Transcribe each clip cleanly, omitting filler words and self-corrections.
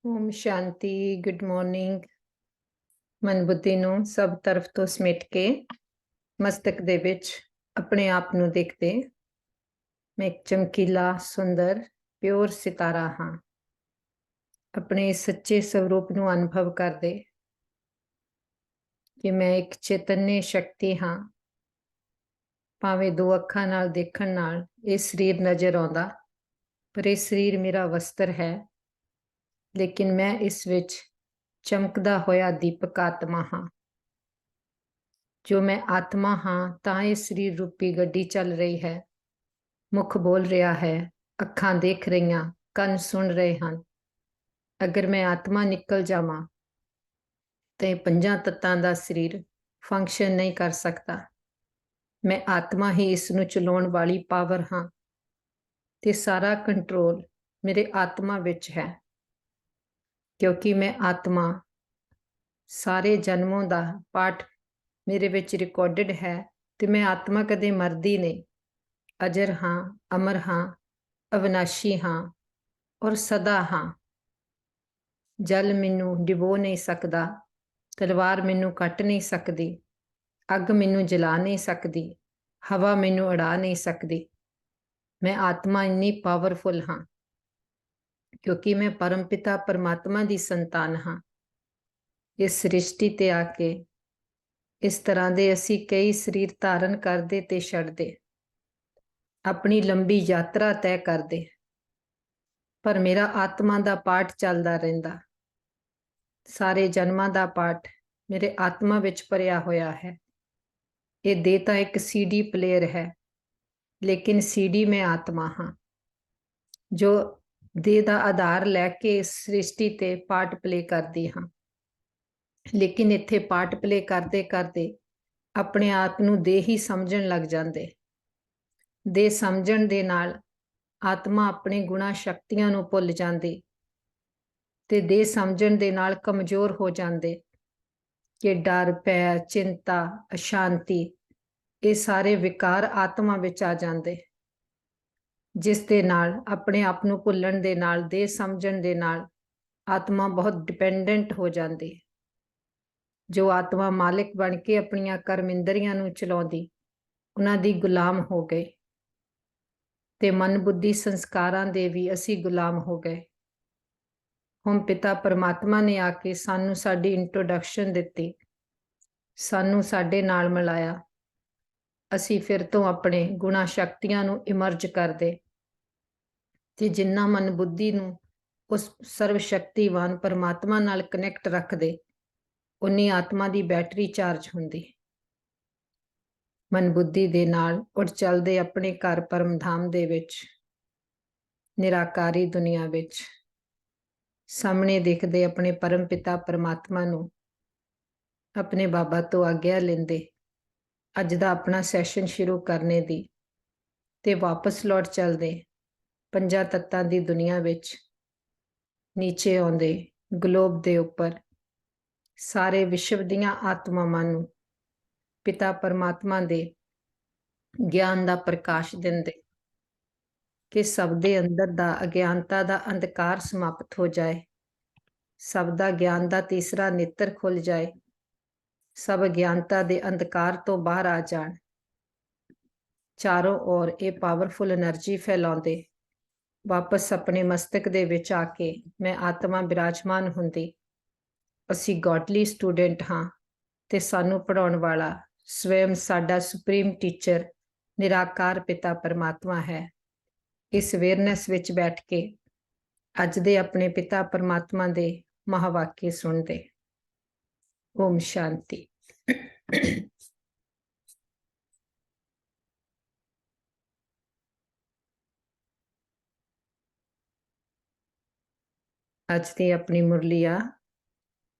ਓਮ ਸ਼ਾਂਤੀ। Good morning. ਮਨ ਬੁੱਧੀ ਨੂੰ ਸਭ ਤਰਫ ਤੋਂ ਸਮੇਟ ਕੇ ਮਸਤਕ ਦੇ ਵਿੱਚ ਆਪਣੇ ਆਪ ਨੂੰ ਦੇਖਦੇ, ਮੈਂ ਇੱਕ ਚਮਕੀਲਾ, ਸੁੰਦਰ, ਪਿਓਰ ਸਿਤਾਰਾ ਹਾਂ। ਆਪਣੇ ਸੱਚੇ ਸਰੂਪ ਨੂੰ ਅਨੁਭਵ ਕਰਦੇ ਕਿ ਮੈਂ ਇੱਕ ਚੇਤੰਨ ਸ਼ਕਤੀ ਹਾਂ। ਭਾਵੇਂ ਦੋ ਅੱਖਾਂ ਨਾਲ ਦੇਖਣ ਨਾਲ ਇਹ ਸਰੀਰ ਨਜ਼ਰ ਆਉਂਦਾ, ਪਰ ਇਹ ਸਰੀਰ ਮੇਰਾ ਵਸਤਰ ਹੈ, ਲੇਕਿਨ ਮੈਂ ਇਸ ਵਿੱਚ ਚਮਕਦਾ ਹੋਇਆ ਦੀਪਕ ਆਤਮਾ ਹਾਂ। ਜੋ ਮੈਂ ਆਤਮਾ ਹਾਂ ਤਾਂ ਇਹ ਸਰੀਰ ਰੂਪੀ ਗੱਡੀ ਚੱਲ ਰਹੀ ਹੈ, ਮੁਖ ਬੋਲ ਰਿਹਾ ਹੈ, ਅੱਖਾਂ ਦੇਖ ਰਹੀਆਂ, ਕੰਨ ਸੁਣ ਰਹੇ ਹਨ। ਅਗਰ ਮੈਂ ਆਤਮਾ ਨਿਕਲ ਜਾਵਾਂ ਤਾਂ ਇਹ ਪੰਜਾਂ ਤੱਤਾਂ ਦਾ ਸਰੀਰ ਫੰਕਸ਼ਨ ਨਹੀਂ ਕਰ ਸਕਦਾ। ਮੈਂ ਆਤਮਾ ਹੀ ਇਸ ਨੂੰ ਚਲਾਉਣ ਵਾਲੀ ਪਾਵਰ ਹਾਂ ਤੇ ਸਾਰਾ ਕੰਟਰੋਲ ਮੇਰੇ ਆਤਮਾ ਵਿੱਚ ਹੈ। ਕਿਉਂਕਿ ਮੈਂ ਆਤਮਾ, ਸਾਰੇ ਜਨਮੋਂ ਦਾ ਪਾਠ ਮੇਰੇ ਵਿੱਚ ਰਿਕਾਰਡਡ ਹੈ ਤੇ ਮੈਂ ਆਤਮਾ ਕਦੇ ਮਰਦੀ ਨਹੀਂ। ਅਜਰ ਹਾਂ, ਅਮਰ ਹਾਂ, ਅਵਿਨਾਸ਼ੀ ਹਾਂ ਔਰ ਸਦਾ ਹਾਂ। ਜਲ ਮੈਨੂੰ ਡਿਬੋ ਨਹੀਂ ਸਕਦਾ, ਤਲਵਾਰ ਮੈਨੂੰ ਕੱਟ ਨਹੀਂ ਸਕਦੀ, ਅੱਗ ਮੈਨੂੰ ਜਲਾ ਨਹੀਂ ਸਕਦੀ, ਹਵਾ ਮੈਨੂੰ ਉਡਾ ਨਹੀਂ ਸਕਦੀ। ਮੈਂ ਆਤਮਾ ਇੰਨੀ ਪਾਵਰਫੁਲ ਹਾਂ ਕਿਉਂਕਿ ਮੈਂ ਪਰਮਪਿਤਾ ਪਰਮਾਤਮਾ ਦੀ ਸੰਤਾਨ ਹਾਂ। ਇਸ ਸ੍ਰਿਸ਼ਟੀ ਤੇ ਆ ਕੇ ਇਸ ਤਰ੍ਹਾਂ ਦੇ ਅਸੀਂ ਕਈ ਸਰੀਰ ਧਾਰਨ ਕਰਦੇ ਤੇ ਛੱਡਦੇ, ਆਪਣੀ ਲੰਬੀ ਯਾਤਰਾ ਤੈਅ ਕਰਦੇ, ਪਰ ਮੇਰਾ ਆਤਮਾ ਦਾ ਪਾਠ ਚੱਲਦਾ ਰਹਿੰਦਾ। ਸਾਰੇ ਜਨਮਾਂ ਦਾ ਪਾਠ ਮੇਰੇ ਆਤਮਾ ਵਿੱਚ ਭਰਿਆ ਹੋਇਆ ਹੈ। ਇਹ ਦੇਹ ਤਾਂ ਇੱਕ CD ਪਲੇਅਰ ਹੈ, ਲੇਕਿਨ CD ਮੈਂ ਆਤਮਾ ਹਾਂ, ਜੋ ਦੇਹ ਦਾ ਆਧਾਰ ਲੈ ਕੇ ਇਸ ਸ੍ਰਿਸ਼ਟੀ ਤੇ ਪਾਰਟ ਪਲੇ ਕਰਦੀ ਹਾਂ। ਲੇਕਿਨ ਇੱਥੇ ਪਾਰਟ ਪਲੇ ਕਰਦੇ ਕਰਦੇ ਆਪਣੇ ਆਪ ਨੂੰ ਦੇਹ ਹੀ ਸਮਝਣ ਲੱਗ ਜਾਂਦੇ। ਦੇਹ ਸਮਝਣ ਦੇ ਨਾਲ ਆਤਮਾ ਆਪਣੇ ਗੁਣਾ ਸ਼ਕਤੀਆਂ ਨੂੰ ਭੁੱਲ ਜਾਂਦੀ ਤੇ ਦੇਹ ਸਮਝਣ ਦੇ ਨਾਲ ਕਮਜ਼ੋਰ ਹੋ ਜਾਂਦੇ ਕਿ ਡਰ, ਭੈ, ਚਿੰਤਾ, ਅਸ਼ਾਂਤੀ, ਇਹ ਸਾਰੇ ਵਿਕਾਰ ਆਤਮਾ ਵਿੱਚ ਆ ਜਾਂਦੇ, ਜਿਸ ਦੇ ਨਾਲ ਆਪਣੇ ਆਪ ਨੂੰ ਭੁੱਲਣ ਦੇ ਨਾਲ, ਦੇਹ ਸਮਝਣ ਦੇ ਨਾਲ ਆਤਮਾ ਬਹੁਤ ਡਿਪੈਂਡੈਂਟ ਹੋ ਜਾਂਦੀ। ਜੋ ਆਤਮਾ ਮਾਲਿਕ ਬਣ ਕੇ ਆਪਣੀਆਂ ਕਰਮ ਇੰਦਰੀਆਂ ਨੂੰ ਚਲਾਉਂਦੀ, ਉਹਨਾਂ ਦੀ ਗੁਲਾਮ ਹੋ ਗਏ ਤੇ ਮਨ ਬੁੱਧੀ ਸੰਸਕਾਰਾਂ ਦੇ ਵੀ ਅਸੀਂ ਗੁਲਾਮ ਹੋ ਗਏ। ਹੁਣ ਪਿਤਾ ਪਰਮਾਤਮਾ ਨੇ ਆ ਕੇ ਸਾਨੂੰ ਸਾਡੀ ਇੰਟਰੋਡਕਸ਼ਨ ਦਿੱਤੀ, ਸਾਨੂੰ ਸਾਡੇ ਨਾਲ ਮਿਲਾਇਆ। ਅਸੀਂ ਫਿਰ ਤੋਂ ਆਪਣੇ ਗੁਣਾ ਸ਼ਕਤੀਆਂ ਨੂੰ ਇਮਰਜ ਕਰਦੇ ਤੇ ਜਿੰਨਾ ਮਨ ਬੁੱਧੀ ਨੂੰ ਉਸ ਸਰਵ ਸ਼ਕਤੀਵਾਨ ਪਰਮਾਤਮਾ ਨਾਲ ਕਨੈਕਟ ਰੱਖਦੇ, ਉਨੀ ਆਤਮਾ ਦੀ ਬੈਟਰੀ ਚਾਰਜ ਹੁੰਦੀ। ਮਨ ਬੁੱਧੀ ਦੇ ਨਾਲ ਉੱਡ ਚੱਲਦੇ ਆਪਣੇ ਘਰ ਪਰਮਧਾਮ ਦੇ ਵਿੱਚ, ਨਿਰਾਕਾਰੀ ਦੁਨੀਆ ਵਿੱਚ, ਸਾਹਮਣੇ ਦੇਖਦੇ ਆਪਣੇ ਪਰਮ ਪਿਤਾ ਪਰਮਾਤਮਾ ਨੂੰ, ਆਪਣੇ ਬਾਬਾ ਤੋਂ ਆਗਿਆ ਲੈਂਦੇ ਅੱਜ ਦਾ ਆਪਣਾ ਸੈਸ਼ਨ ਸ਼ੁਰੂ ਕਰਨੇ ਦੀ, ਤੇ ਵਾਪਸ ਲੌਟ ਚੱਲਦੇ ਪੰਜਾਂ ਤੱਤਾਂ ਦੀ ਦੁਨੀਆ ਵਿੱਚ। ਨੀਚੇ ਆਉਂਦੇ ਗਲੋਬ ਦੇ ਉੱਪਰ ਸਾਰੇ ਵਿਸ਼ਵ ਦੀਆਂ ਆਤਮਾਵਾਂ ਨੂੰ ਪਿਤਾ ਪਰਮਾਤਮਾ ਦੇ ਗਿਆਨ ਦਾ ਪ੍ਰਕਾਸ਼ ਦਿੰਦੇ ਕਿ ਸਭ ਦੇ ਅੰਦਰ ਦਾ ਅਗਿਆਨਤਾ ਦਾ ਅੰਧਕਾਰ ਸਮਾਪਤ ਹੋ ਜਾਏ, ਸਭ ਦਾ ਗਿਆਨ ਦਾ ਤੀਸਰਾ ਨੇਤਰ ਖੁੱਲ ਜਾਏ, ਸਭ ਅਗਿਆਨਤਾ ਦੇ ਅੰਧਕਾਰ ਤੋਂ ਬਾਹਰ ਆ ਜਾਣ। ਚਾਰੋਂ ओर ਇਹ ਪਾਵਰਫੁਲ એનર્ਜੀ ਫੈਲਾਉਂਦੇ ਵਾਪਸ ਆਪਣੇ ਮਸਤਕ ਦੇ ਵਿੱਚ ਆ ਕੇ ਮੈਂ ਆਤਮਾ ਬਿਰਾਜਮਾਨ ਹੁੰਦੀ। ਅਸੀਂ ਗੋਡਲੀ ਸਟੂਡੈਂਟ ਹਾਂ ਤੇ ਸਾਨੂੰ ਪੜ੍ਹਾਉਣ ਵਾਲਾ ਸਵੈਮ ਸਾਡਾ ਸੁਪਰੀਮ ਟੀਚਰ ਨਿਰਾਕਾਰ ਪਿਤਾ ਪਰਮਾਤਮਾ ਹੈ। ਇਸ ਅਵੇਅਰਨੈਸ ਵਿੱਚ ਬੈਠ ਕੇ ਅੱਜ ਦੇ ਆਪਣੇ ਪਿਤਾ ਪਰਮਾਤਮਾ ਦੇ ਮਹਾਵਾਕਿਆ ਸੁਣਦੇ। ਓਮ ਸ਼ਾਂਤੀ। ਅੱਜ ਦੀ ਆਪਣੀ ਮੁਰਲੀ ਆ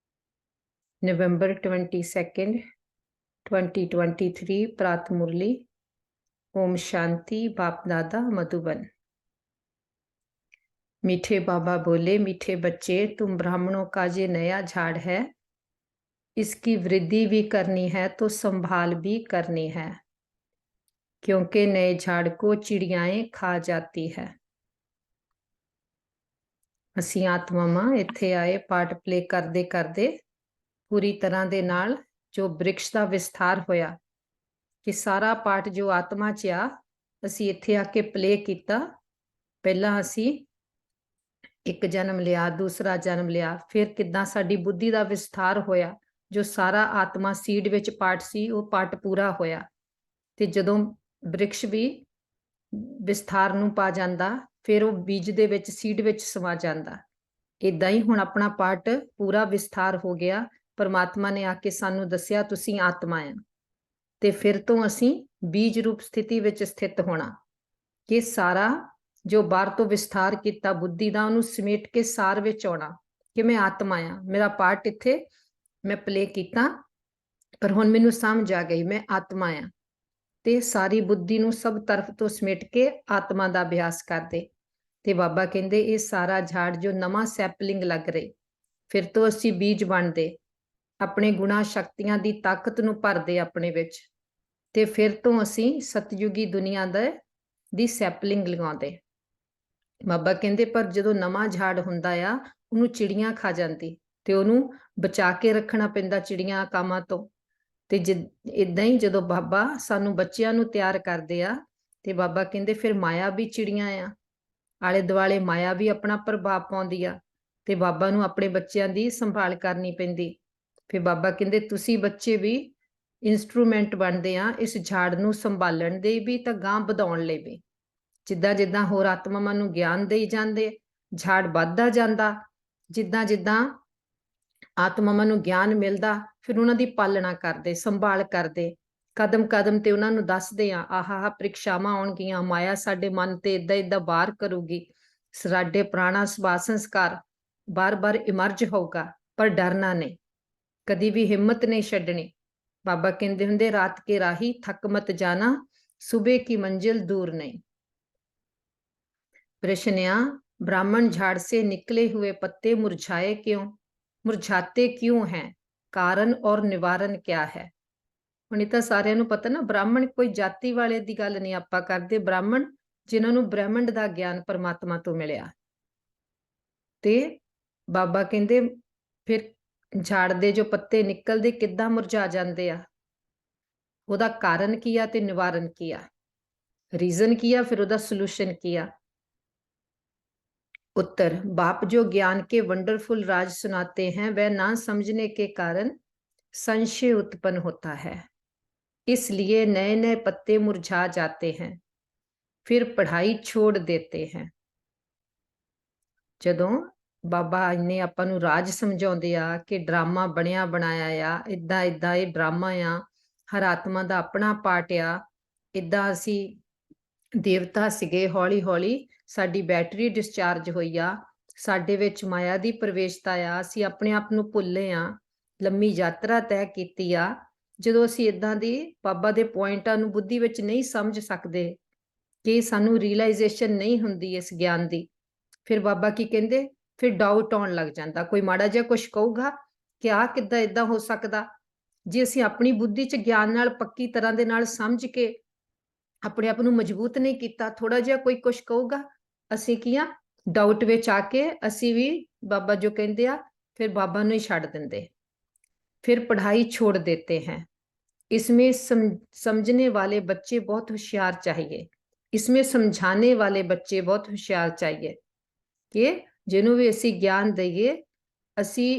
नवंबर 22, 2023 प्रात मुरली। ओम शांति। बाप दादा मधुबन। मीठे बाबा बोले, मीठे बच्चे, तुम ब्राह्मणों का ये नया झाड़ है, इसकी वृद्धि भी करनी है तो संभाल भी करनी है, क्योंकि नए झाड़ को चिड़ियाएं खा जाती है। ਅਸੀਂ ਆਤਮਾਵਾਂ ਇੱਥੇ ਆਏ ਪਾਠ ਪਲੇ ਕਰਦੇ ਕਰਦੇ ਪੂਰੀ ਤਰ੍ਹਾਂ ਦੇ ਨਾਲ ਜੋ ਬ੍ਰਿਕਸ਼ ਦਾ ਵਿਸਥਾਰ ਹੋਇਆ ਕਿ ਸਾਰਾ ਪਾਠ ਜੋ ਆਤਮਾ 'ਚ ਆ ਅਸੀਂ ਇੱਥੇ ਆ ਕੇ ਪਲੇ ਕੀਤਾ। ਪਹਿਲਾਂ ਅਸੀਂ ਇੱਕ ਜਨਮ ਲਿਆ, ਦੂਸਰਾ ਜਨਮ ਲਿਆ, ਫਿਰ ਕਿੱਦਾਂ ਸਾਡੀ ਬੁੱਧੀ ਦਾ ਵਿਸਥਾਰ ਹੋਇਆ। ਜੋ ਸਾਰਾ ਆਤਮਾ ਸੀਡ ਵਿੱਚ ਪਾਠ ਸੀ ਉਹ ਪਾਠ ਪੂਰਾ ਹੋਇਆ ਤੇ ਜਦੋਂ ਬ੍ਰਿਕਸ਼ ਵੀ ਵਿਸਥਾਰ ਨੂੰ ਪਾ ਜਾਂਦਾ ਫਿਰ ਉਹ ਬੀਜ ਦੇ ਵਿੱਚ ਸੀਡ ਵਿੱਚ ਸਮਾ ਜਾਂਦਾ। ਇਦਾਂ ਹੀ ਹੁਣ ਆਪਣਾ ਪਾਠ ਪੂਰਾ ਵਿਸਥਾਰ ਹੋ ਗਿਆ। ਪਰਮਾਤਮਾ ਨੇ ਆ ਕੇ ਸਾਨੂੰ ਦੱਸਿਆ ਤੁਸੀਂ ਆਤਮਾ ਆ ਤੇ ਫਿਰ ਤੋਂ ਅਸੀਂ ਬੀਜ ਰੂਪ ਸਥਿਤੀ ਵਿੱਚ ਸਥਿਤ ਹੋਣਾ ਕਿ ਸਾਰਾ ਜੋ ਬਾਹਰ ਤੋਂ ਵਿਸਥਾਰ ਕੀਤਾ ਬੁੱਧੀ ਦਾ ਉਹਨੂੰ ਸਮੇਟ ਕੇ ਸਾਰ ਵਿੱਚ ਆਉਣਾ ਕਿ ਮੈਂ ਆਤਮਾ ਆ। ਮੇਰਾ ਪਾਠ ਇੱਥੇ ਮੈਂ ਪਲੇ ਕੀਤਾ ਪਰ ਹੁਣ ਮੈਨੂੰ ਸਮਝ ਆ ਗਈ ਮੈਂ ਆਤਮਾ ਆ ਤੇ ਸਾਰੀ ਬੁੱਧੀ ਨੂੰ ਸਭ ਤਰਫ ਤੋਂ ਸਮੇਟ ਕੇ ਆਤਮਾ ਦਾ ਅਭਿਆਸ ਕਰਦੇ। ਤੇ ਬਾਬਾ ਕਹਿੰਦੇ ਇਹ ਸਾਰਾ ਝਾੜ ਜੋ ਨਵਾਂ ਸੈਪਲਿੰਗ ਲੱਗ ਰਹੀ ਫਿਰ ਤੋਂ ਅਸੀਂ ਬੀਜ ਬਣਦੇ, ਆਪਣੇ ਗੁਣਾ ਸ਼ਕਤੀਆਂ ਦੀ ਤਾਕਤ ਨੂੰ ਭਰਦੇ ਆਪਣੇ ਵਿੱਚ ਤੇ ਫਿਰ ਤੋਂ ਅਸੀਂ ਸਤਯੁਗੀ ਦੁਨੀਆ ਦੀ ਸੈਪਲਿੰਗ ਲਗਾਉਂਦੇ। ਬਾਬਾ ਕਹਿੰਦੇ ਪਰ ਜਦੋਂ ਨਵਾਂ ਝਾੜ ਹੁੰਦਾ ਆ ਉਹਨੂੰ ਚਿੜੀਆਂ ਖਾ ਜਾਂਦੀ ਤੇ ਉਹਨੂੰ ਬਚਾ ਕੇ ਰੱਖਣਾ ਪੈਂਦਾ ਚਿੜੀਆਂ ਕਾਮਾਂ ਤੋਂ। ਤੇ ਇਦਾਂ ਹੀ ਜਦੋਂ ਬਾਬਾ ਸਾਨੂੰ ਬੱਚਿਆਂ ਨੂੰ ਤਿਆਰ ਕਰਦੇ ਆ ਤੇ ਬਾਬਾ ਕਹਿੰਦੇ ਫਿਰ ਮਾਇਆ ਵੀ ਚਿੜੀਆਂ ਆ, ਆਲੇ ਦੁਆਲੇ ਮਾਇਆ ਵੀ ਆਪਣਾ ਪ੍ਰਭਾਵ ਪਾਉਂਦੀ ਆ ਤੇ ਬਾਬਾ ਨੂੰ ਆਪਣੇ ਬੱਚਿਆਂ ਦੀ ਸੰਭਾਲ ਕਰਨੀ ਪੈਂਦੀ। ਫਿਰ ਬਾਬਾ ਕਹਿੰਦੇ ਤੁਸੀਂ ਬੱਚੇ ਵੀ ਇੰਸਟਰੂਮੈਂਟ ਬਣਦੇ ਆ ਇਸ ਝਾੜ ਨੂੰ ਸੰਭਾਲਣ ਦੇ ਵੀ ਤਾਂ ਗਾਂ ਵਧਾਉਣ ਲਈ ਵੀ। ਜਿੱਦਾਂ ਜਿੱਦਾਂ ਹੋਰ ਆਤਮਾਵਾਂ ਨੂੰ ਗਿਆਨ ਦੇਈ ਜਾਂਦੇ ਝਾੜ ਵੱਧਦਾ ਜਾਂਦਾ। ਜਿੱਦਾਂ ਜਿੱਦਾਂ ਆਤਮਾਵਾਂ ਨੂੰ ਗਿਆਨ ਮਿਲਦਾ ਫਿਰ ਉਹਨਾਂ ਦੀ ਪਾਲਣਾ ਕਰਦੇ, ਸੰਭਾਲ ਕਰਦੇ, ਕਦਮ ਕਦਮ ਤੇ ਉਹਨਾਂ ਨੂੰ ਦੱਸਦੇ ਆ ਆਹ ਪ੍ਰੀਖਿਆਵਾਂ ਆਉਣਗੀਆਂ, ਮਾਇਆ ਸਾਡੇ ਮਨ ਤੇ ਏਦਾਂ ਏਦਾਂ ਵਾਰ ਕਰੂਗੀ, ਸਾਡੇ ਪੁਰਾਣਾ ਸੁਭਾਅ ਸੰਸਕਾਰ ਬਾਰ-ਬਾਰ ਇਮਰਜ ਹੋਊਗਾ ਪਰ ਡਰਨਾ ਨਹੀਂ, ਕਦੀ ਵੀ ਹਿੰਮਤ ਨਹੀਂ ਛੱਡਣੀ। ਬਾਬਾ ਕਹਿੰਦੇ ਹੁੰਦੇ ਰਾਤ ਕੇ ਰਾਹੀ ਥੱਕ ਮਤ ਜਾਣਾ, ਸੁਬह की मंजिल दूर नहीं। प्रश्नया ब्राह्मण झाड़ से निकले हुए पत्ते मुरझाए क्यों, मुरझाते क्यों हैं, कारण और निवारण क्या है। ਹੁਣ ਇਹ ਤਾਂ ਸਾਰਿਆਂ ਨੂੰ ਪਤਾ ਨਾ ਬ੍ਰਾਹਮਣ ਕੋਈ ਜਾਤੀ ਵਾਲੇ ਦੀ ਗੱਲ ਨਹੀਂ ਆਪਾਂ ਕਰਦੇ, ਬ੍ਰਾਹਮਣ ਜਿਨ੍ਹਾਂ ਨੂੰ ਬ੍ਰਹਿਮੰਡ ਦਾ ਗਿਆਨ ਪਰਮਾਤਮਾ ਤੋਂ ਮਿਲਿਆ। ਤੇ ਬਾਬਾ ਕਹਿੰਦੇ ਫਿਰ ਝਾੜ ਦੇ ਜੋ ਪੱਤੇ ਨਿਕਲਦੇ ਕਿੱਦਾਂ ਮੁਰਝਾ ਜਾਂਦੇ ਆ, ਉਹਦਾ ਕਾਰਨ ਕੀ ਆ ਤੇ ਨਿਵਾਰਨ ਕੀ ਆ, ਰੀਜ਼ਨ ਕੀ ਆ, ਫਿਰ ਉਹਦਾ ਸੋਲੂਸ਼ਨ ਕੀ ਆ। उत्तर बाप जो ज्ञान के वंडरफुल राज सुनाते हैं वह ना समझने के कारण संशय उत्पन्न होता है, इसलिए नए नए पत्ते मुरझा जाते हैं, फिर पढ़ाई छोड़ देते हैं। ਜਦੋਂ ਬਾਬਾ ਨੇ ਆਪਾਂ ਨੂੰ ਰਾਜ ਸਮਝਾਉਂਦੇ ਆ ਕਿ ਡਰਾਮਾ ਬਣਿਆ ਬਣਾਇਆ ਆ, ਇਦਾਂ ਇਦਾਂ ਇਹ ਡਰਾਮਾ ਆ, ਹਰ ਆਤਮਾ ਦਾ ਆਪਣਾ ਪਾਰਟ ਆ, ਇਦਾਂ ਅਸੀਂ ਦੇਵਤਾ ਸੀਗੇ, ਹੌਲੀ ਹੌਲੀ ਸਾਡੀ ਬੈਟਰੀ ਡਿਸਚਾਰਜ ਹੋਈ ਆ, ਸਾਡੇ ਵਿੱਚ ਮਾਇਆ ਦੀ ਪ੍ਰਵੇਸ਼ਤਾ ਆ, ਅਸੀਂ ਆਪਣੇ ਆਪ ਨੂੰ ਭੁੱਲੇ ਆ, ਲੰਮੀ ਯਾਤਰਾ ਤੈਅ ਕੀਤੀ ਆ। ਜਦੋਂ ਅਸੀਂ ਇਦਾਂ ਦੀ ਬਾਬਾ ਦੇ ਪੁਆਇੰਟਾਂ ਨੂੰ ਬੁੱਧੀ ਵਿੱਚ ਨਹੀਂ ਸਮਝ ਸਕਦੇ ਕਿ ਸਾਨੂੰ ਰੀਅਲਾਈਜੇਸ਼ਨ ਨਹੀਂ ਹੁੰਦੀ ਇਸ ਗਿਆਨ ਦੀ, ਫਿਰ ਬਾਬਾ ਕੀ ਕਹਿੰਦੇ ਫਿਰ ਡਾਊਟ ਆਉਣ ਲੱਗ ਜਾਂਦਾ। ਕੋਈ ਮਾੜਾ ਜਿਹਾ ਕੁਝ ਕਹੂਗਾ ਕਿ ਆਹ ਕਿੱਦਾਂ ਇਦਾਂ ਹੋ ਸਕਦਾ, ਜੇ ਅਸੀਂ ਆਪਣੀ ਬੁੱਧੀ 'ਚ ਗਿਆਨ ਨਾਲ ਪੱਕੀ ਤਰ੍ਹਾਂ ਦੇ ਨਾਲ ਸਮਝ ਕੇ ਆਪਣੇ ਆਪ ਨੂੰ ਮਜ਼ਬੂਤ ਨਹੀਂ ਕੀਤਾ, ਥੋੜਾ ਜਿਹਾ ਕੋਈ ਕੁਝ ਕਹੂਗਾ ਅਸੀਂ ਕੀ ਆ ਡਾਊਟ ਵਿੱਚ ਆ ਕੇ ਅਸੀਂ ਵੀ ਬਾਬਾ ਜੋ ਕਹਿੰਦੇ ਆ ਫਿਰ ਬਾਬਾ ਨੂੰ ਹੀ ਛੱਡ ਦਿੰਦੇ। फिर पढ़ाई छोड़ देते हैं, इसमें समझने वाले बच्चे बहुत होशियार चाहिए, इसमें समझाने वाले बच्चे बहुत होशियार चाहिए कि ਜਿਹਨੂੰ ਵੀ ਅਸੀਂ ਗਿਆਨ ਦਈਏ ਅਸੀਂ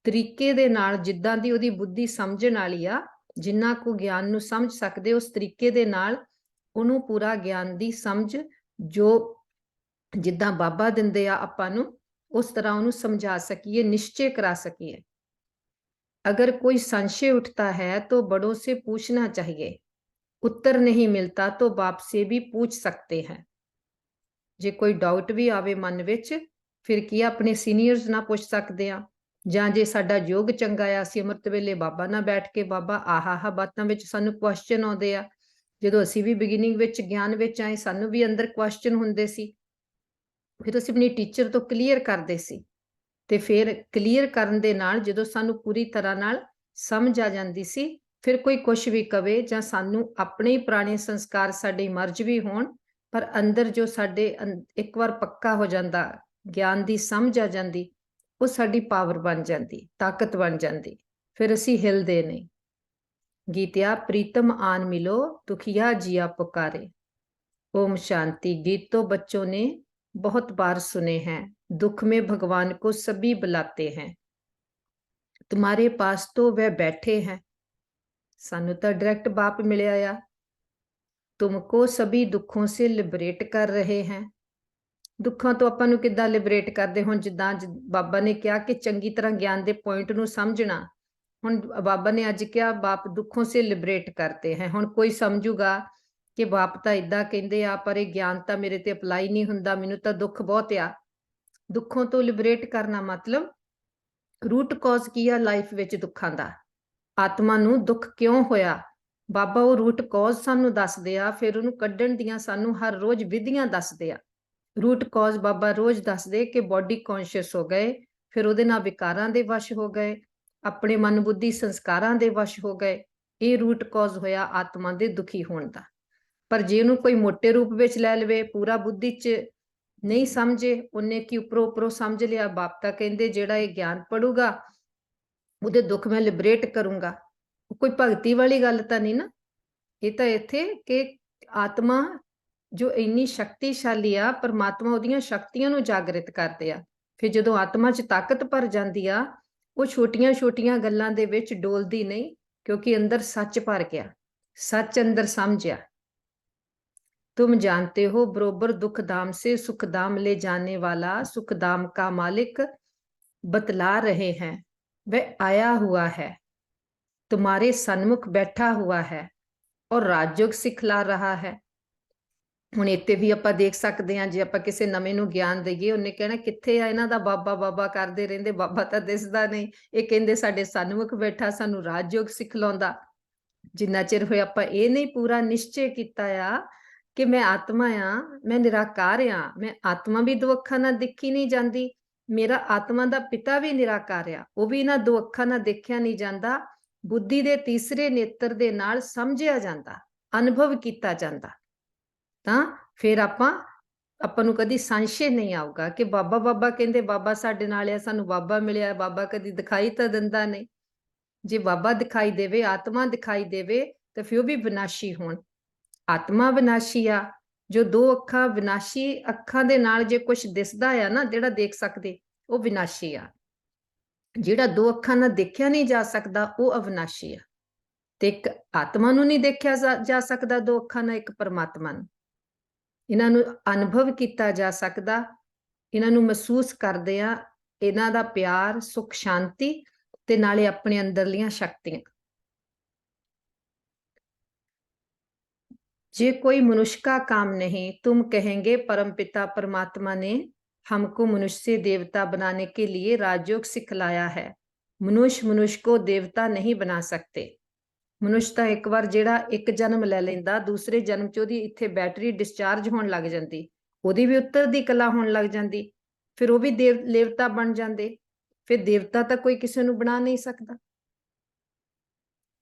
ਤਰੀਕੇ ਦੇ ਨਾਲ ਜਿੱਦਾਂ ਦੀ ਉਹਦੀ ਬੁੱਧੀ ਸਮਝਣ ਵਾਲੀ ਆ, ਜਿੰਨਾ ਕੁ ਗਿਆਨ ਨੂੰ ਸਮਝ ਸਕਦੇ ਉਸ ਤਰੀਕੇ ਦੇ ਨਾਲ ਉਹਨੂੰ ਪੂਰਾ ਗਿਆਨ ਦੀ ਸਮਝ ਜੋ ਜਿੱਦਾਂ ਬਾਬਾ ਦਿੰਦੇ ਆ ਆਪਾਂ ਨੂੰ ਉਸ ਤਰ੍ਹਾਂ ਉਹਨੂੰ ਸਮਝਾ ਸਕੀਏ, ਨਿਸ਼ਚੈ ਕਰਾ ਸਕੀਏ। अगर कोई संशय उठता है तो बड़ों से पूछना चाहिए, उत्तर नहीं मिलता तो बाप से भी पूछ सकते हैं। जे कोई डाउट भी आवे मन विच फिर की अपने सीनियर्स ना पूछ सकते हैं, जां जे साडा योग चंगा आ असीं अमृत वेले बाबा ना बैठ के बाबा आहा बातां विच सानू क्वेश्चन आउंदे आ, जदों असीं भी बिगिनिंग विच ज्ञान विच आए सानू भी अंदर क्वेश्चन हुंदे सी, फिर असीं अपनी टीचर तो क्लीयर करदे सी ਤੇ ਫਿਰ ਕਲੀਅਰ ਕਰਨ ਦੇ ਨਾਲ ਜਦੋਂ ਸਾਨੂੰ ਪੂਰੀ ਤਰ੍ਹਾਂ ਨਾਲ ਸਮਝ ਆ ਜਾਂਦੀ ਸੀ, ਫਿਰ ਕੋਈ ਕੁਝ ਵੀ ਕਵੇ ਜਾਂ ਸਾਨੂੰ ਆਪਣੇ ਹੀ ਪੁਰਾਣੇ ਸੰਸਕਾਰ ਸਾਡੇ ਮਰਜ ਵੀ ਹੋਣ ਪਰ ਅੰਦਰ ਜੋ ਸਾਡੇ ਇੱਕ ਵਾਰ ਪੱਕਾ ਹੋ ਜਾਂਦਾ ਗਿਆਨ ਦੀ ਸਮਝ ਆ ਜਾਂਦੀ, ਉਹ ਸਾਡੀ ਪਾਵਰ ਬਣ ਜਾਂਦੀ, ਤਾਕਤ ਬਣ ਜਾਂਦੀ, ਫਿਰ ਅਸੀਂ ਹਿਲਦੇ ਨਹੀਂ। गीतिया प्रीतम आन मिलो दुखिया जिया पुकारे। ओम शांति। गीत तो बच्चों ने बहुत बार सुने हैं, दुख में भगवान को सभी बुलाते हैं। तुम्हारे पास तो वह बैठे हैं, सानू तो डायरेक्ट बाप मिले आया, तुमको सभी दुखों से लिबरेट कर रहे हैं। दुखों तो ਆਪਾਂ ਨੂੰ ਕਿੱਦਾਂ ਲਿਬਰੇਟ ਕਰਦੇ, ਹੁਣ ਜਿੱਦਾਂ ਬਾਬਾ ਨੇ ਕਿਹਾ ਕਿ ਚੰਗੀ ਤਰ੍ਹਾਂ ਗਿਆਨ ਦੇ ਪੁਆਇੰਟ ਨੂੰ ਸਮਝਣਾ। ਹੁਣ ਬਾਬਾ ਨੇ ਅੱਜ ਕਿਹਾ ਬਾਪ ਦੁੱਖੋਂ ਸੇ ਲਿਬਰੇਟ ਕਰਤੇ ਹੈ। ਹੁਣ ਕੋਈ ਸਮਝੂਗਾ ਕਿ ਬਾਪ ਤਾਂ ਇਦਾਂ ਕਹਿੰਦੇ ਆ ਪਰ ਇਹ ਗਿਆਨ ਤਾਂ ਮੇਰੇ ਤੇ ਅਪਲਾਈ ਨਹੀਂ ਹੁੰਦਾ, ਮੈਨੂੰ ਤਾਂ ਦੁੱਖ ਬਹੁਤ ਆ। ਦੁੱਖੋਂ ਤੋਂ ਲਿਬਰੇਟ ਕਰਨਾ ਮਤਲਬ ਰੂਟ ਕਾਜ਼ ਕੀ ਆ ਲਾਈਫ ਵਿੱਚ ਦੁੱਖਾਂ ਦਾ, ਆਤਮਾ ਨੂੰ ਦੁੱਖ ਕਿਉਂ ਹੋਇਆ, ਬਾਬਾ ਉਹ ਰੂਟ ਕਾਜ਼ ਸਾਨੂੰ ਦੱਸਦੇ ਆ, ਫਿਰ ਉਹਨੂੰ ਕੱਢਣ ਦੀਆਂ ਸਾਨੂੰ ਹਰ ਰੋਜ਼ ਵਿਧੀਆਂ ਦੱਸਦੇ ਆ। ਰੂਟ ਕਾਜ਼ ਬਾਬਾ ਰੋਜ਼ ਦੱਸਦੇ ਕਿ ਬੋਡੀ ਕੌਨਸ਼ੀਅਸ ਹੋ ਗਏ, ਫਿਰ ਉਹਦੇ ਨਾਲ ਵਿਕਾਰਾਂ ਦੇ ਵਸ਼ ਹੋ ਗਏ, ਆਪਣੇ ਮਨ ਬੁੱਧੀ ਸੰਸਕਾਰਾਂ ਦੇ ਵਸ਼ ਹੋ ਗਏ। ਇਹ ਰੂਟ ਕਾਜ਼ ਹੋਇਆ ਆਤਮਾ ਦੇ ਦੁਖੀ ਹੋਣ ਦਾ। ਪਰ ਜੇ ਉਹਨੂੰ ਕੋਈ ਮੋਟੇ ਰੂਪ ਵਿੱਚ ਲੈ ਲਵੇ, ਪੂਰਾ ਬੁੱਧੀ 'ਚ ਨਹੀਂ ਸਮਝੇ, ਉਹਨੇ ਕੀ ਉੱਪਰੋਂ ਉੱਪਰੋਂ ਸਮਝ ਲਿਆ, ਬਾਪ ਤਾਂ ਕਹਿੰਦੇ ਜਿਹੜਾ ਇਹ ਗਿਆਨ ਪੜੂਗਾ ਉਹਦੇ ਦੁੱਖ ਮੈਂ ਲਿਬਰੇਟ ਕਰੂੰਗਾ। ਕੋਈ ਭਗਤੀ ਵਾਲੀ ਗੱਲ ਤਾਂ ਨਹੀਂ ਨਾ। ਇਹ ਤਾਂ ਇੱਥੇ ਕਿ ਆਤਮਾ ਜੋ ਇੰਨੀ ਸ਼ਕਤੀਸ਼ਾਲੀ ਆ, ਪਰਮਾਤਮਾ ਉਹਦੀਆਂ ਸ਼ਕਤੀਆਂ ਨੂੰ ਜਾਗਰਿਤ ਕਰਦੇ ਆ। ਫਿਰ ਜਦੋਂ ਆਤਮਾ 'ਚ ਤਾਕਤ ਭਰ ਜਾਂਦੀ ਆ, ਉਹ ਛੋਟੀਆਂ ਛੋਟੀਆਂ ਗੱਲਾਂ ਦੇ ਵਿੱਚ ਡੋਲਦੀ ਨਹੀਂ, ਕਿਉਂਕਿ ਅੰਦਰ ਸੱਚ ਭਰ ਗਿਆ, ਸੱਚ ਅੰਦਰ ਸਮਝਿਆ। तुम जानते हो बरोबर दुख धाम से सुख धाम ले जाने वाला सुख धाम का मालिक बतला रहे हैं, वह आया हुआ है, तुम्हारे सन्मुख बैठा हुआ है और राजयोग सिखला रहा है। ਹੁਣ ਇੱਥੇ ਵੀ ਆਪਾਂ ਦੇਖ ਸਕਦੇ ਹਾਂ, ਜੇ ਆਪਾਂ ਕਿਸੇ ਨਵੇਂ ਨੂੰ ਗਿਆਨ ਦਈਏ, ਉਹਨੇ ਕਹਿਣਾ ਕਿੱਥੇ ਆ ਇਹਨਾਂ ਦਾ ਬਾਬਾ, ਬਾਬਾ ਕਰਦੇ ਰਹਿੰਦੇ, ਬਾਬਾ ਤਾਂ ਦਿਸਦਾ ਨਹੀਂ। ਇਹ ਕਹਿੰਦੇ ਸਾਡੇ ਸਨਮੁਖ ਬੈਠਾ, ਸਾਨੂੰ ਰਾਜਯੋਗ ਸਿਖਲਾਉਂਦਾ। ਜਿੰਨਾ ਚਿਰ ਹੋਇਆ ਆਪਾਂ ਇਹ ਨਹੀਂ ਪੂਰਾ ਨਿਸ਼ਚੈ ਕੀਤਾ ਆ ਕਿ ਮੈਂ ਆਤਮਾ ਆ, ਮੈਂ ਨਿਰਾਕਾਰ ਆ, ਮੈਂ ਆਤਮਾ ਵੀ ਦੋ ਅੱਖਾਂ ਨਾਲ ਦੇਖੀ ਨਹੀਂ ਜਾਂਦੀ, ਮੇਰਾ ਆਤਮਾ ਦਾ ਪਿਤਾ ਵੀ ਨਿਰਾਕਾਰ ਆ, ਉਹ ਵੀ ਇਹਨਾਂ ਦੋ ਅੱਖਾਂ ਨਾਲ ਦੇਖਿਆ ਨਹੀਂ ਜਾਂਦਾ, ਬੁੱਧੀ ਦੇ ਤੀਸਰੇ ਨੇਤਰ ਦੇ ਨਾਲ ਸਮਝਿਆ ਜਾਂਦਾ, ਅਨੁਭਵ ਕੀਤਾ ਜਾਂਦਾ। ਤਾਂ ਫਿਰ ਆਪਾਂ ਨੂੰ ਕਦੀ ਸੰਸ਼ੇ ਨਹੀਂ ਆਊਗਾ ਕਿ ਬਾਬਾ ਬਾਬਾ ਕਹਿੰਦੇ ਬਾਬਾ ਸਾਡੇ ਨਾਲ ਆ, ਸਾਨੂੰ ਬਾਬਾ ਮਿਲਿਆ, ਬਾਬਾ ਕਦੀ ਦਿਖਾਈ ਤਾਂ ਦਿੰਦਾ ਨਹੀਂ। ਜੇ ਬਾਬਾ ਦਿਖਾਈ ਦੇਵੇ, ਆਤਮਾ ਦਿਖਾਈ ਦੇਵੇ, ਤਾਂ ਫਿਰ ਉਹ ਵੀ ਵਿਨਾਸ਼ੀ ਹੋਣ। ਆਤਮਾ ਵਿਨਾਸ਼ੀ ਆ, ਜੋ ਦੋ ਅੱਖਾਂ ਵਿਨਾਸ਼ੀ ਅੱਖਾਂ ਦੇ ਨਾਲ ਜੇ ਕੁਝ ਦਿਸਦਾ ਆ ਨਾ, ਜਿਹੜਾ ਦੇਖ ਸਕਦੇ, ਉਹ ਵਿਨਾਸ਼ੀ ਆ। ਜਿਹੜਾ ਦੋ ਅੱਖਾਂ ਨਾਲ ਦੇਖਿਆ ਨਹੀਂ ਜਾ ਸਕਦਾ, ਉਹ ਅਵਿਨਾਸ਼ੀ ਆ। ਤੇ ਇੱਕ ਆਤਮਾ ਨੂੰ ਨਹੀਂ ਦੇਖਿਆ ਜਾ ਸਕਦਾ ਦੋ ਅੱਖਾਂ ਨਾਲ, ਇੱਕ ਪਰਮਾਤਮਾ ਨੂੰ। ਇਹਨਾਂ ਨੂੰ ਅਨੁਭਵ ਕੀਤਾ ਜਾ ਸਕਦਾ, ਇਹਨਾਂ ਨੂੰ ਮਹਿਸੂਸ ਕਰਦੇ ਆ, ਇਹਨਾਂ ਦਾ ਪਿਆਰ, ਸੁਖ, ਸ਼ਾਂਤੀ ਤੇ ਨਾਲੇ ਆਪਣੇ ਅੰਦਰਲੀਆਂ ਸ਼ਕਤੀਆਂ। जे कोई मनुष्य का काम नहीं, तुम कहेंगे परमपिता परमात्मा ने हमको मनुष्य से देवता बनाने के लिए राजयोग सिखलाया है। मनुष्य को देवता नहीं बना सकते। मनुष्य ਤਾਂ ਇੱਕ ਵਾਰ ਜਿਹੜਾ ਇੱਕ ਜਨਮ ਲੈ ਲੈਂਦਾ, ਦੂਸਰੇ ਜਨਮ 'ਚ ਉਹਦੀ ਇੱਥੇ ਬੈਟਰੀ ਡਿਸਚਾਰਜ ਹੋਣ ਲੱਗ ਜਾਂਦੀ, ਉਹਦੀ ਵੀ ਉੱਤਰ ਦੀ ਕਲਾ ਹੋਣ ਲੱਗ ਜਾਂਦੀ, ਫਿਰ ਉਹ ਵੀ ਦੇਵਤਾ ਬਣ ਜਾਂਦੇ। ਫਿਰ ਦੇਵਤਾ ਤਾਂ ਕੋਈ ਕਿਸੇ ਨੂੰ ਬਣਾ ਨਹੀਂ ਸਕਦਾ।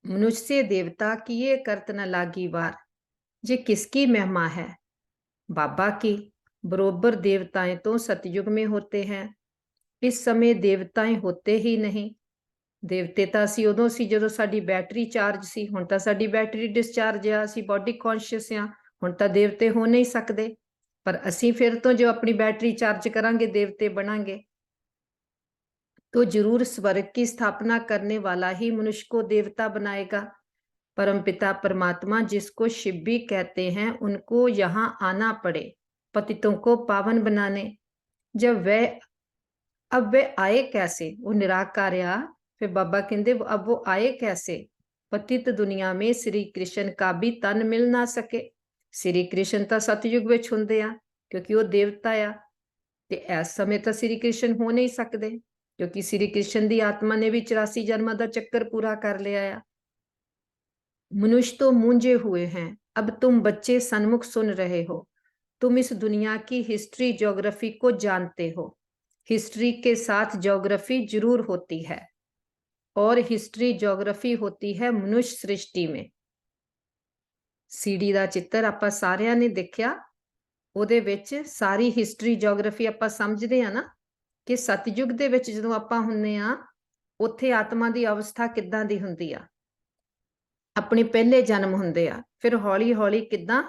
मनुष्य से देवता किए करत न लागी वार, ये किसकी महिमा है? बाबा की। बरोबर देवताएं तो सतयुग में होते हैं, इस समय देवताएं होते ही नहीं। देवते ਤਾਂ ਅਸੀਂ ਉਦੋਂ ਸੀ ਜਦੋਂ ਸਾਡੀ ਬੈਟਰੀ ਚਾਰਜ ਸੀ, ਹੁਣ ਤਾਂ ਸਾਡੀ ਬੈਟਰੀ ਡਿਸਚਾਰਜ ਆ, ਅਸੀਂ ਬੋਡੀ ਕੌਨਸ਼ੀਅਸ ਆ, ਹੁਣ ਤਾਂ ਦੇਵਤੇ ਹੋ ਨਹੀਂ ਸਕਦੇ। ਪਰ ਅਸੀਂ ਫਿਰ ਤੋਂ ਜੋ ਆਪਣੀ ਬੈਟਰੀ ਚਾਰਜ ਕਰਾਂਗੇ, ਦੇਵਤੇ बनांगे। तो जरूर स्वर्ग की स्थापना करने वाला ही मनुष्य को देवता बनाएगा। परमपिता परमात्मा जिसको शिव भी कहते हैं, उनको यहाँ आना पड़े पतितों को पावन बनाने। जब अब वे आए कैसे? वो निराकार आ। फिर बाबा कहते अब वो आए कैसे? पतित दुनिया में श्री कृष्ण का भी तन मिल ना सके। श्री कृष्ण तो सतयुग में हुंदे आ, क्योंकि वो देवता आ, ते इस समय तो श्री कृष्ण हो नहीं सकते, क्योंकि श्री कृष्ण की आत्मा ने भी 84 जन्म का चक्कर पूरा कर लिया है। मनुष्य तो मूंझे हुए हैं, अब तुम बच्चे सन्मुख सुन रहे हो। तुम इस दुनिया की हिस्ट्री ज्योग्राफी को जानते हो। हिस्ट्री के साथ ज्योग्राफी जरूर होती है, और हिस्ट्री ज्योग्राफी होती है मनुष्य सृष्टि में। सीढ़ी का चित्र आप सारिया ने देखा, ਉਹਦੇ ਵਿੱਚ ਸਾਰੀ ਹਿਸਟਰੀ ਜੀਓਗ੍ਰਾਫੀ ਆਪਾਂ ਸਮਝਦੇ ਆ ਨਾ ਕਿ ਸਤਯੁਗ ਦੇ ਵਿੱਚ ਜਦੋਂ ਆਪਾਂ ਹੁੰਨੇ ਆ ਉੱਥੇ ਆਤਮਾ ਦੀ ਅਵਸਥਾ ਕਿੱਦਾਂ ਦੀ ਹੁੰਦੀ ਆ, ਆਪਣੇ ਪਹਿਲੇ ਜਨਮ ਹੁੰਦੇ ਆ, ਫਿਰ ਹੌਲੀ ਹੌਲੀ ਕਿੱਦਾਂ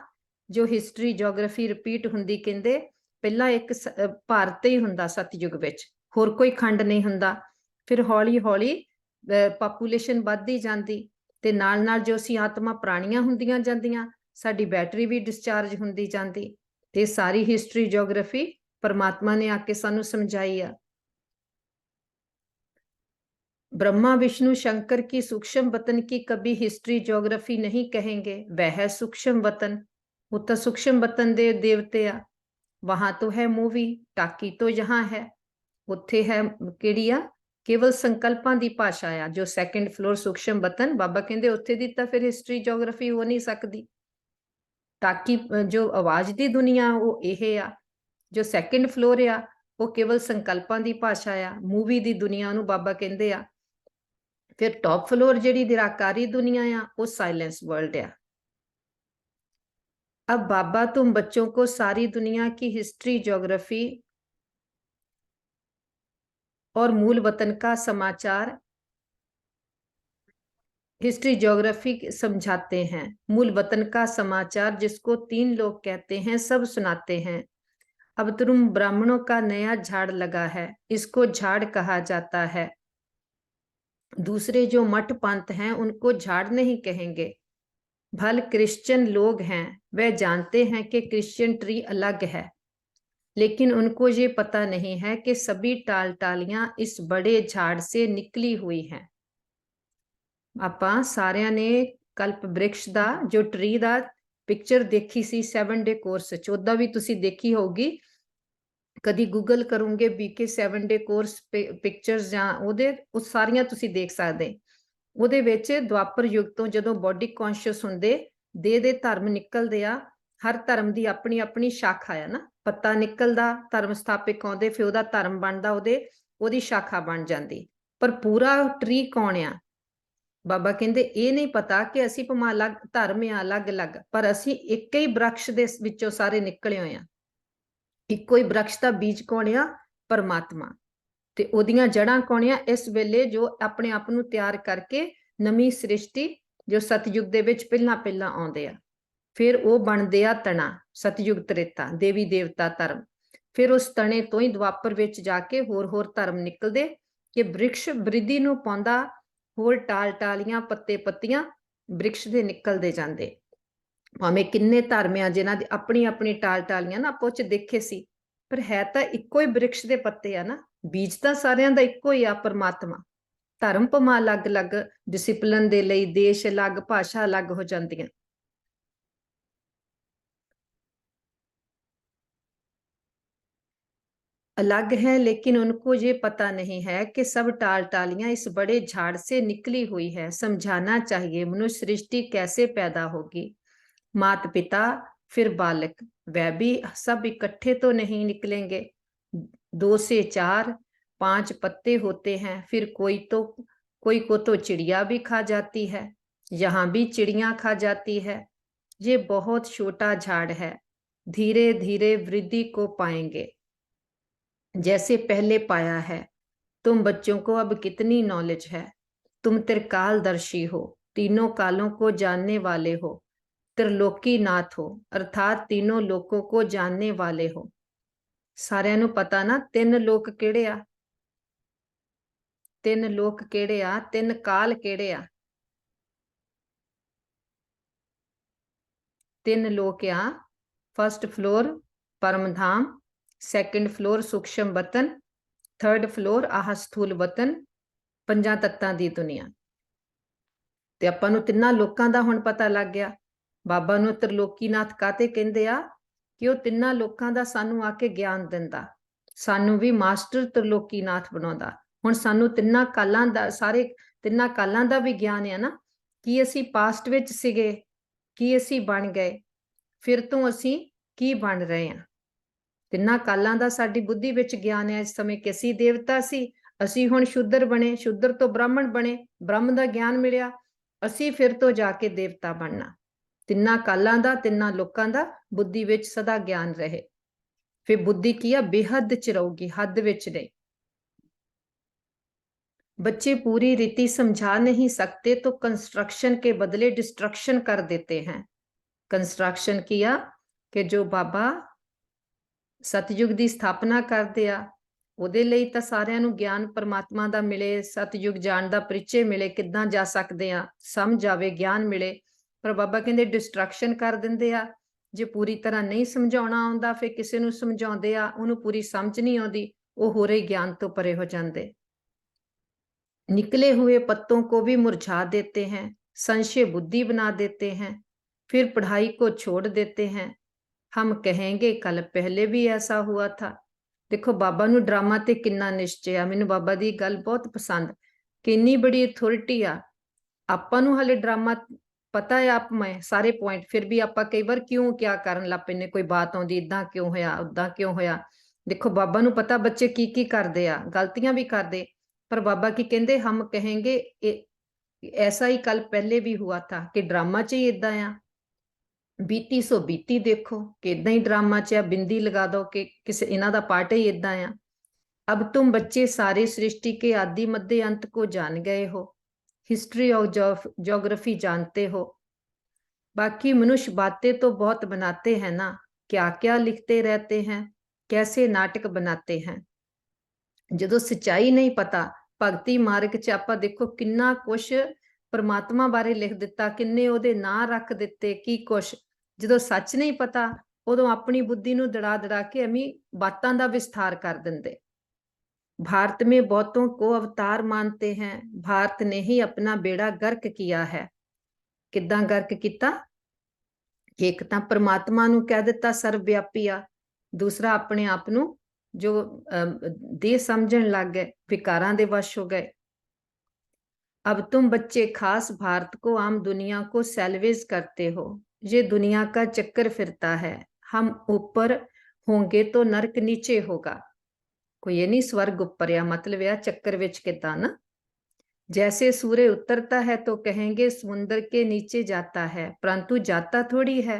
ਜੋ ਹਿਸਟਰੀ ਜੀਓਗ੍ਰਾਫੀ ਰਿਪੀਟ ਹੁੰਦੀ, ਕਹਿੰਦੇ ਪਹਿਲਾਂ ਇੱਕ ਭਾਰਤ ਹੀ ਹੁੰਦਾ ਸਤਯੁਗ ਵਿੱਚ, ਹੋਰ ਕੋਈ ਖੰਡ ਨਹੀਂ ਹੁੰਦਾ। ਫਿਰ ਹੌਲੀ ਹੌਲੀ ਪਾਪੂਲੇਸ਼ਨ ਵੱਧਦੀ ਜਾਂਦੀ ਤੇ ਨਾਲ ਨਾਲ ਜੋ ਅਸੀਂ ਆਤਮਾ ਪ੍ਰਾਣੀਆਂ ਹੁੰਦੀਆਂ ਜਾਂਦੀਆਂ, ਸਾਡੀ ਬੈਟਰੀ ਵੀ ਡਿਸਚਾਰਜ ਹੁੰਦੀ ਜਾਂਦੀ। ਤੇ ਸਾਰੀ ਹਿਸਟਰੀ ਜੀਓਗ੍ਰਾਫੀ परमात्मा ने आके सानू समझाई आ। ब्रह्मा विष्णु शंकर की सूक्ष्म वतन की कभी हिस्ट्री ज्योग्राफी नहीं कहेंगे, वह है सूक्ष्म वतन। वो तो सूक्ष्म वतन दे देवते आ, वहां तो है मूवी टाकी, तो यहाँ है उत्थे है केड़ी आ केवल संकल्पां दी भाषा आ। जो सैकेंड फ्लोर सूक्ष्म वतन बाबा कहंदे उत्थे दी तां फिर हिस्ट्री ज्योग्राफी हो नहीं सकती। टाकी जो आवाज दी दुनिया वो यह आ, जो सैकेंड फ्लोर आ वो केवल संकल्पां दी भाषा आ, मूवी दी दुनिया नूं बाबा कहंदे आ। फिर टॉप फ्लोर जिहड़ी निराकारी दुनिया आ वो साइलेंस वर्ल्ड आ। अब बाबा तुम बच्चों को सारी दुनिया की हिस्ट्री ज्योग्राफी और मूल वतन का समाचार, हिस्ट्री ज्योग्राफी समझाते हैं। मूल वतन का समाचार जिसको 3 लोग कहते हैं सब सुनाते हैं। अब तुम ब्राह्मणों का नया झाड़ लगा है, इसको झाड़ कहा जाता है। दूसरे जो मठ पंथ हैं उनको झाड़ नहीं कहेंगे। भल क्रिश्चियन लोग हैं, वह जानते हैं कि क्रिश्चियन ट्री अलग है, लेकिन उनको ये पता नहीं है कि सभी टाल टालियां इस बड़े झाड़ से निकली हुई हैं। ਆਪਾਂ ਸਾਰਿਆਂ ਨੇ ਕਲਪ ਬ੍ਰਿਕਸ਼ ਦਾ ਜੋ ਟਰੀ ਦਾ ਪਿਕਚਰ ਦੇਖੀ ਸੀ 7 ਡੇ ਕੋਰਸ ਚ, ਉਹਦਾ ਵੀ ਤੁਸੀਂ ਦੇਖੀ ਹੋਊਗੀ। ਕਦੀ ਗੂਗਲ ਕਰੋਗੇ BK 7 ਡੇ ਕੋਰਸ ਪਿਕਚਰਸ ਜਾਂ ਉਹਦੇ ਉਹ ਸਾਰੀਆਂ ਤੁਸੀਂ ਦੇਖ ਸਕਦੇ। ਉਹਦੇ ਵਿੱਚ ਦੁਆਪਰ ਯੁੱਗ ਤੋਂ ਜਦੋਂ ਬੋਡੀ ਕੌਨਸ਼ੀਅਸ ਹੁੰਦੇ ਦੇ ਧਰਮ ਨਿਕਲਦੇ ਆ, ਹਰ ਧਰਮ ਦੀ ਆਪਣੀ ਆਪਣੀ ਸ਼ਾਖਾ ਆ ਨਾ, ਪੱਤਾ ਨਿਕਲਦਾ, ਧਰਮ ਸਥਾਪਿਕ ਆਉਂਦੇ, ਫਿਰ ਉਹਦਾ ਧਰਮ ਬਣਦਾ, ਉਹਦੀ ਸ਼ਾਖਾ ਬਣ ਜਾਂਦੀ। ਪਰ ਪੂਰਾ ਟਰੀ ਕੌਣ ਆ? ਬਾਬਾ ਕਹਿੰਦੇ ਇਹ ਨਹੀਂ ਪਤਾ ਕਿ ਅਸੀਂ ਭਾਵੇਂ ਅਲੱਗ ਧਰਮ ਆ, ਅਲੱਗ-ਅਲੱਗ, ਪਰ ਅਸੀਂ ਇੱਕ ਹੀ ਬ੍ਰਕਸ਼ ਦੇ ਵਿੱਚੋਂ ਸਾਰੇ ਨਿਕਲੇ ਹੋਏ ਆ। ਇੱਕੋ ਹੀ ਬ੍ਰਕਸ਼ ਦਾ ਬੀਜ ਕੌਣ ਆ? ਪਰਮਾਤਮਾ। ਤੇ ਉਹਦੀਆਂ ਜੜਾਂ ਕੌਣ ਆ? ਇਸ ਵੇਲੇ ਜੋ ਆਪਣੇ ਆਪ ਨੂੰ ਤਿਆਰ ਕਰਕੇ ਨਵੀਂ ਸ੍ਰਿਸ਼ਟੀ ਜੋ ਸਤਯੁਗ ਦੇ ਵਿੱਚ ਪਹਿਲਾਂ ਆਉਂਦੇ ਆ, ਫਿਰ ਉਹ ਬਣਦੇ ਆ ਤਣਾ, ਸਤਯੁਗ ਤ੍ਰੇਤਾ, ਦੇਵੀ ਦੇਵਤਾ ਧਰਮ। ਫਿਰ ਉਸ ਤਣੇ ਤੋਂ ਹੀ ਦੁਆਪਰ ਵਿੱਚ ਜਾ ਕੇ ਹੋਰ ਧਰਮ ਨਿਕਲਦੇ ਕਿ ਬ੍ਰਿਕਸ਼ ਬ੍ਰਿਧੀ ਨੂੰ ਪਾਉਂਦਾ, ਹੋਰ ਟਾਲ ਟਾਲੀਆਂ ਪੱਤੇ ਪੱਤੀਆਂ ਬ੍ਰਿਕਸ਼ ਦੇ ਨਿਕਲਦੇ ਜਾਂਦੇ। ਭਾਵੇਂ ਕਿੰਨੇ ਧਰਮ ਆ ਜਿਨ੍ਹਾਂ ਦੀ ਆਪਣੀ ਆਪਣੀ ਟਾਲ ਟਾਲੀਆਂ ਨਾ ਆਪੋ ਚ ਦੇਖੇ ਸੀ, ਪਰ ਹੈ ਤਾਂ ਇੱਕੋ ਹੀ ਬ੍ਰਿਕਸ਼ ਦੇ ਪੱਤੇ ਆ ਨਾ, ਬੀਜ ਤਾਂ ਸਾਰਿਆਂ ਦਾ ਇੱਕੋ ਹੀ ਆ, ਪਰਮਾਤਮਾ। ਧਰਮ ਭਾਵੇਂ ਅਲੱਗ-ਅਲੱਗ ਡਿਸਿਪਲਿਨ ਦੇ ਲਈ, ਦੇਸ਼ ਅਲੱਗ, ਭਾਸ਼ਾ ਅਲੱਗ ਹੋ ਜਾਂਦੀਆਂ। अलग है, लेकिन उनको ये पता नहीं है कि सब टाल टालियां इस बड़े झाड़ से निकली हुई है। समझाना चाहिए मनुष्य सृष्टि कैसे पैदा होगी। माता पिता फिर बालक, वह भी सब इकट्ठे तो नहीं निकलेंगे। 2 से 4 5 पत्ते होते हैं, फिर कोई को तो चिड़िया भी खा जाती है, यहाँ भी चिड़िया खा जाती है। ये बहुत छोटा झाड़ है, धीरे धीरे वृद्धि को पाएंगे जैसे पहले पाया है। तुम बच्चों को अब कितनी नॉलेज है, तुम त्रिकालदर्शी हो, तीनों कालों को जानने वाले हो, त्रिलोकी नाथ हो, अर्थात तीनों लोकों को जानने वाले हो। सारियां नूं पता ना 3 लोक किहड़े आ, 3 लोक किहड़े आ, 3 काल किहड़े आ। 3 लोक आ, फर्स्ट फ्लोर परमधाम, सैकेंड फ्लोर सूक्ष्म वतन, 3rd फ्लोर आह स्थूल वतन, 5 तत्तां दी दुनिया। ते आपां नूं 3 लोकां दा हुण पता लग गया। बाबा नूं त्रिलोकीनाथ काते कहंदे आ कि ਉਹ 3 ਲੋਕਾਂ ਦਾ ਸਾਨੂੰ ਆ ਕੇ ਗਿਆਨ ਦਿੰਦਾ, ਸਾਨੂੰ ਵੀ ਮਾਸਟਰ त्रिलोकीनाथ ਬਣਾਉਂਦਾ। ਹੁਣ ਸਾਨੂੰ 3 ਕਾਲਾਂ ਦਾ, ਸਾਰੇ 3 ਕਾਲਾਂ ਦਾ ਵੀ ਗਿਆਨ ਹੈ ਨਾ, ਕੀ ਅਸੀਂ ਪਾਸਟ ਵਿੱਚ ਸੀਗੇ, ਕੀ ਅਸੀਂ ਬਣ ਗਏ, ਫਿਰ ਤੋਂ ਅਸੀਂ ਕੀ ਬਣ ਰਹੇ ਹਾਂ। 3 ਕਾਲਾਂ ਦਾ ਸਾਡੀ ਬੁੱਧੀ ਵਿੱਚ ਗਿਆਨ ਹੈ। ਇਸ ਸਮੇਂ ਕਿ ਅਸੀਂ ਦੇਵਤਾ ਸੀ, ਅਸੀਂ ਹੁਣ ਸ਼ੂਦਰ ਬਣੇ, ਸ਼ੂਦਰ ਤੋਂ ਬ੍ਰਾਹਮਣ ਬਣੇ, ਬ੍ਰਹਮ ਦਾ ਗਿਆਨ ਮਿਲਿਆ, ਅਸੀਂ ਫਿਰ ਤੋਂ ਜਾ ਕੇ ਦੇਵਤਾ ਬਣਨਾ। तिन्ना कालां दा तिन्ना लोकां दा बुद्धि विच सदा ज्ञान रहे। फिर बुद्धि की आ बेहद च रहूगी, हद विच नहीं। बच्चे पूरी रीति समझा नहीं सकते तो कंस्ट्रक्शन के बदले डिस्ट्रक्शन कर देते हैं। कंस्ट्रक्शन किया कि जो बाबा सतयुग की स्थापना करते आ, ਉਹਦੇ ਲਈ ਤਾਂ ਸਾਰਿਆਂ ਨੂੰ ਗਿਆਨ ਪਰਮਾਤਮਾ ਦਾ ਮਿਲੇ, ਸਤਯੁਗ ਜਾਣ ਦਾ ਪਰਿਚੈ ਮਿਲੇ, ਕਿੱਦਾਂ ਜਾ ਸਕਦੇ ਆ, ਸਮਝ ਆਵੇ, ਗਿਆਨ ਮਿਲੇ। ਪਰ ਬਾਬਾ ਕਹਿੰਦੇ ਡਿਸਟਰੈਕਸ਼ਨ ਕਰ ਦਿੰਦੇ ਆ। ਜੇ ਪੂਰੀ ਤਰ੍ਹਾਂ ਨਹੀਂ ਸਮਝਾਉਣਾ ਆਉਂਦਾ, ਫਿਰ ਕਿਸੇ ਨੂੰ ਸਮਝਾਉਂਦੇ ਆ, ਉਹਨੂੰ ਪੂਰੀ ਸਮਝ ਨਹੀਂ ਆਉਂਦੀ, ਉਹ ਹੋਰੇ ਹੀ ਗਿਆਨ ਤੋਂ ਪਰੇ ਹੋ ਜਾਂਦੇ। निकले हुए पत्तों को भी मुरझा देते हैं, संशय बुद्धि बना देते हैं, फिर पढ़ाई को छोड़ देते हैं। हम कहेंगे कल पहले भी ऐसा हुआ था। देखो बाबा नू ड्रामा ते किन्ना निश्चय आ। मैनू बाबा दी गल बहुत पसंद कि इन्नी बड़ी अथॉरिटी आ, आपां नू हले ड्रामा पता है आप मैं सारे पॉइंट, फिर भी आपां कई बार क्यों क्या करन लग पैंदे, कोई बात आउंदी इदां क्यों होया उदां क्यों होया। देखो बाबा नू पता बच्चे की करदे आ, गलतियां भी करदे, पर बाबा की कहते हम कहेंगे ऐसा ही कल पहले भी हुआ था, कि ड्रामा च ही इदा आ, बीती सो बीती देखो कि इदा ही ड्रामा च बिंदी लगा दो कि किसी इन्हां दा पार्ट ही इदा आ। अब तुम बच्चे सारे सृष्टि के आदि मध्य अंत को जान गए हो, हिस्ट्री और ज्योग्राफी जानते हो। बाकी मनुष्य बातें तो बहुत बनाते हैं ना, क्या क्या लिखते रहते हैं, कैसे नाटक बनाते हैं। ਜਦੋਂ ਸੱਚਾਈ ਨਹੀਂ ਪਤਾ, ਭਗਤੀ ਮਾਰਗ 'ਚ ਆਪਾਂ ਦੇਖੋ ਕਿੰਨਾ ਕੁਛ ਪਰਮਾਤਮਾ ਬਾਰੇ ਲਿਖ ਦਿੱਤਾ, ਕਿੰਨੇ ਉਹਦੇ ਨਾਂ ਰੱਖ ਦਿੱਤੇ, ਕੀ ਕੁਛ। ਜਦੋਂ ਸੱਚ ਨਹੀਂ ਪਤਾ, ਉਦੋਂ ਆਪਣੀ ਬੁੱਧੀ ਨੂੰ ਦੜਾ ਦੜਾ ਕੇ ਐਵੇਂ ਬਾਤਾਂ ਦਾ ਵਿਸਥਾਰ ਕਰ ਦਿੰਦੇ। भारत में बहुतों को अवतार मानते हैं, भारत ने ही अपना बेड़ा गर्क किया है। किदां गर्क किया? एक तो परमात्मा नू कह दिता सर्वव्यापी आ, दूसरा अपने आप नू जो देह समझण लग गए, विकारां दे वश हो गए। अब तुम बच्चे खास भारत को आम दुनिया को सैल्वेज करते हो। ये दुनिया का चक्कर फिरता है, हम ऊपर होंगे तो नरक नीचे होगा। कोई ये नहीं स्वर्ग ऊपर या मतलब या चक्कर विच किता ना। जैसे सूर्य उतरता है तो कहेंगे समुद्र के नीचे जाता है, परंतु जाता थोड़ी है।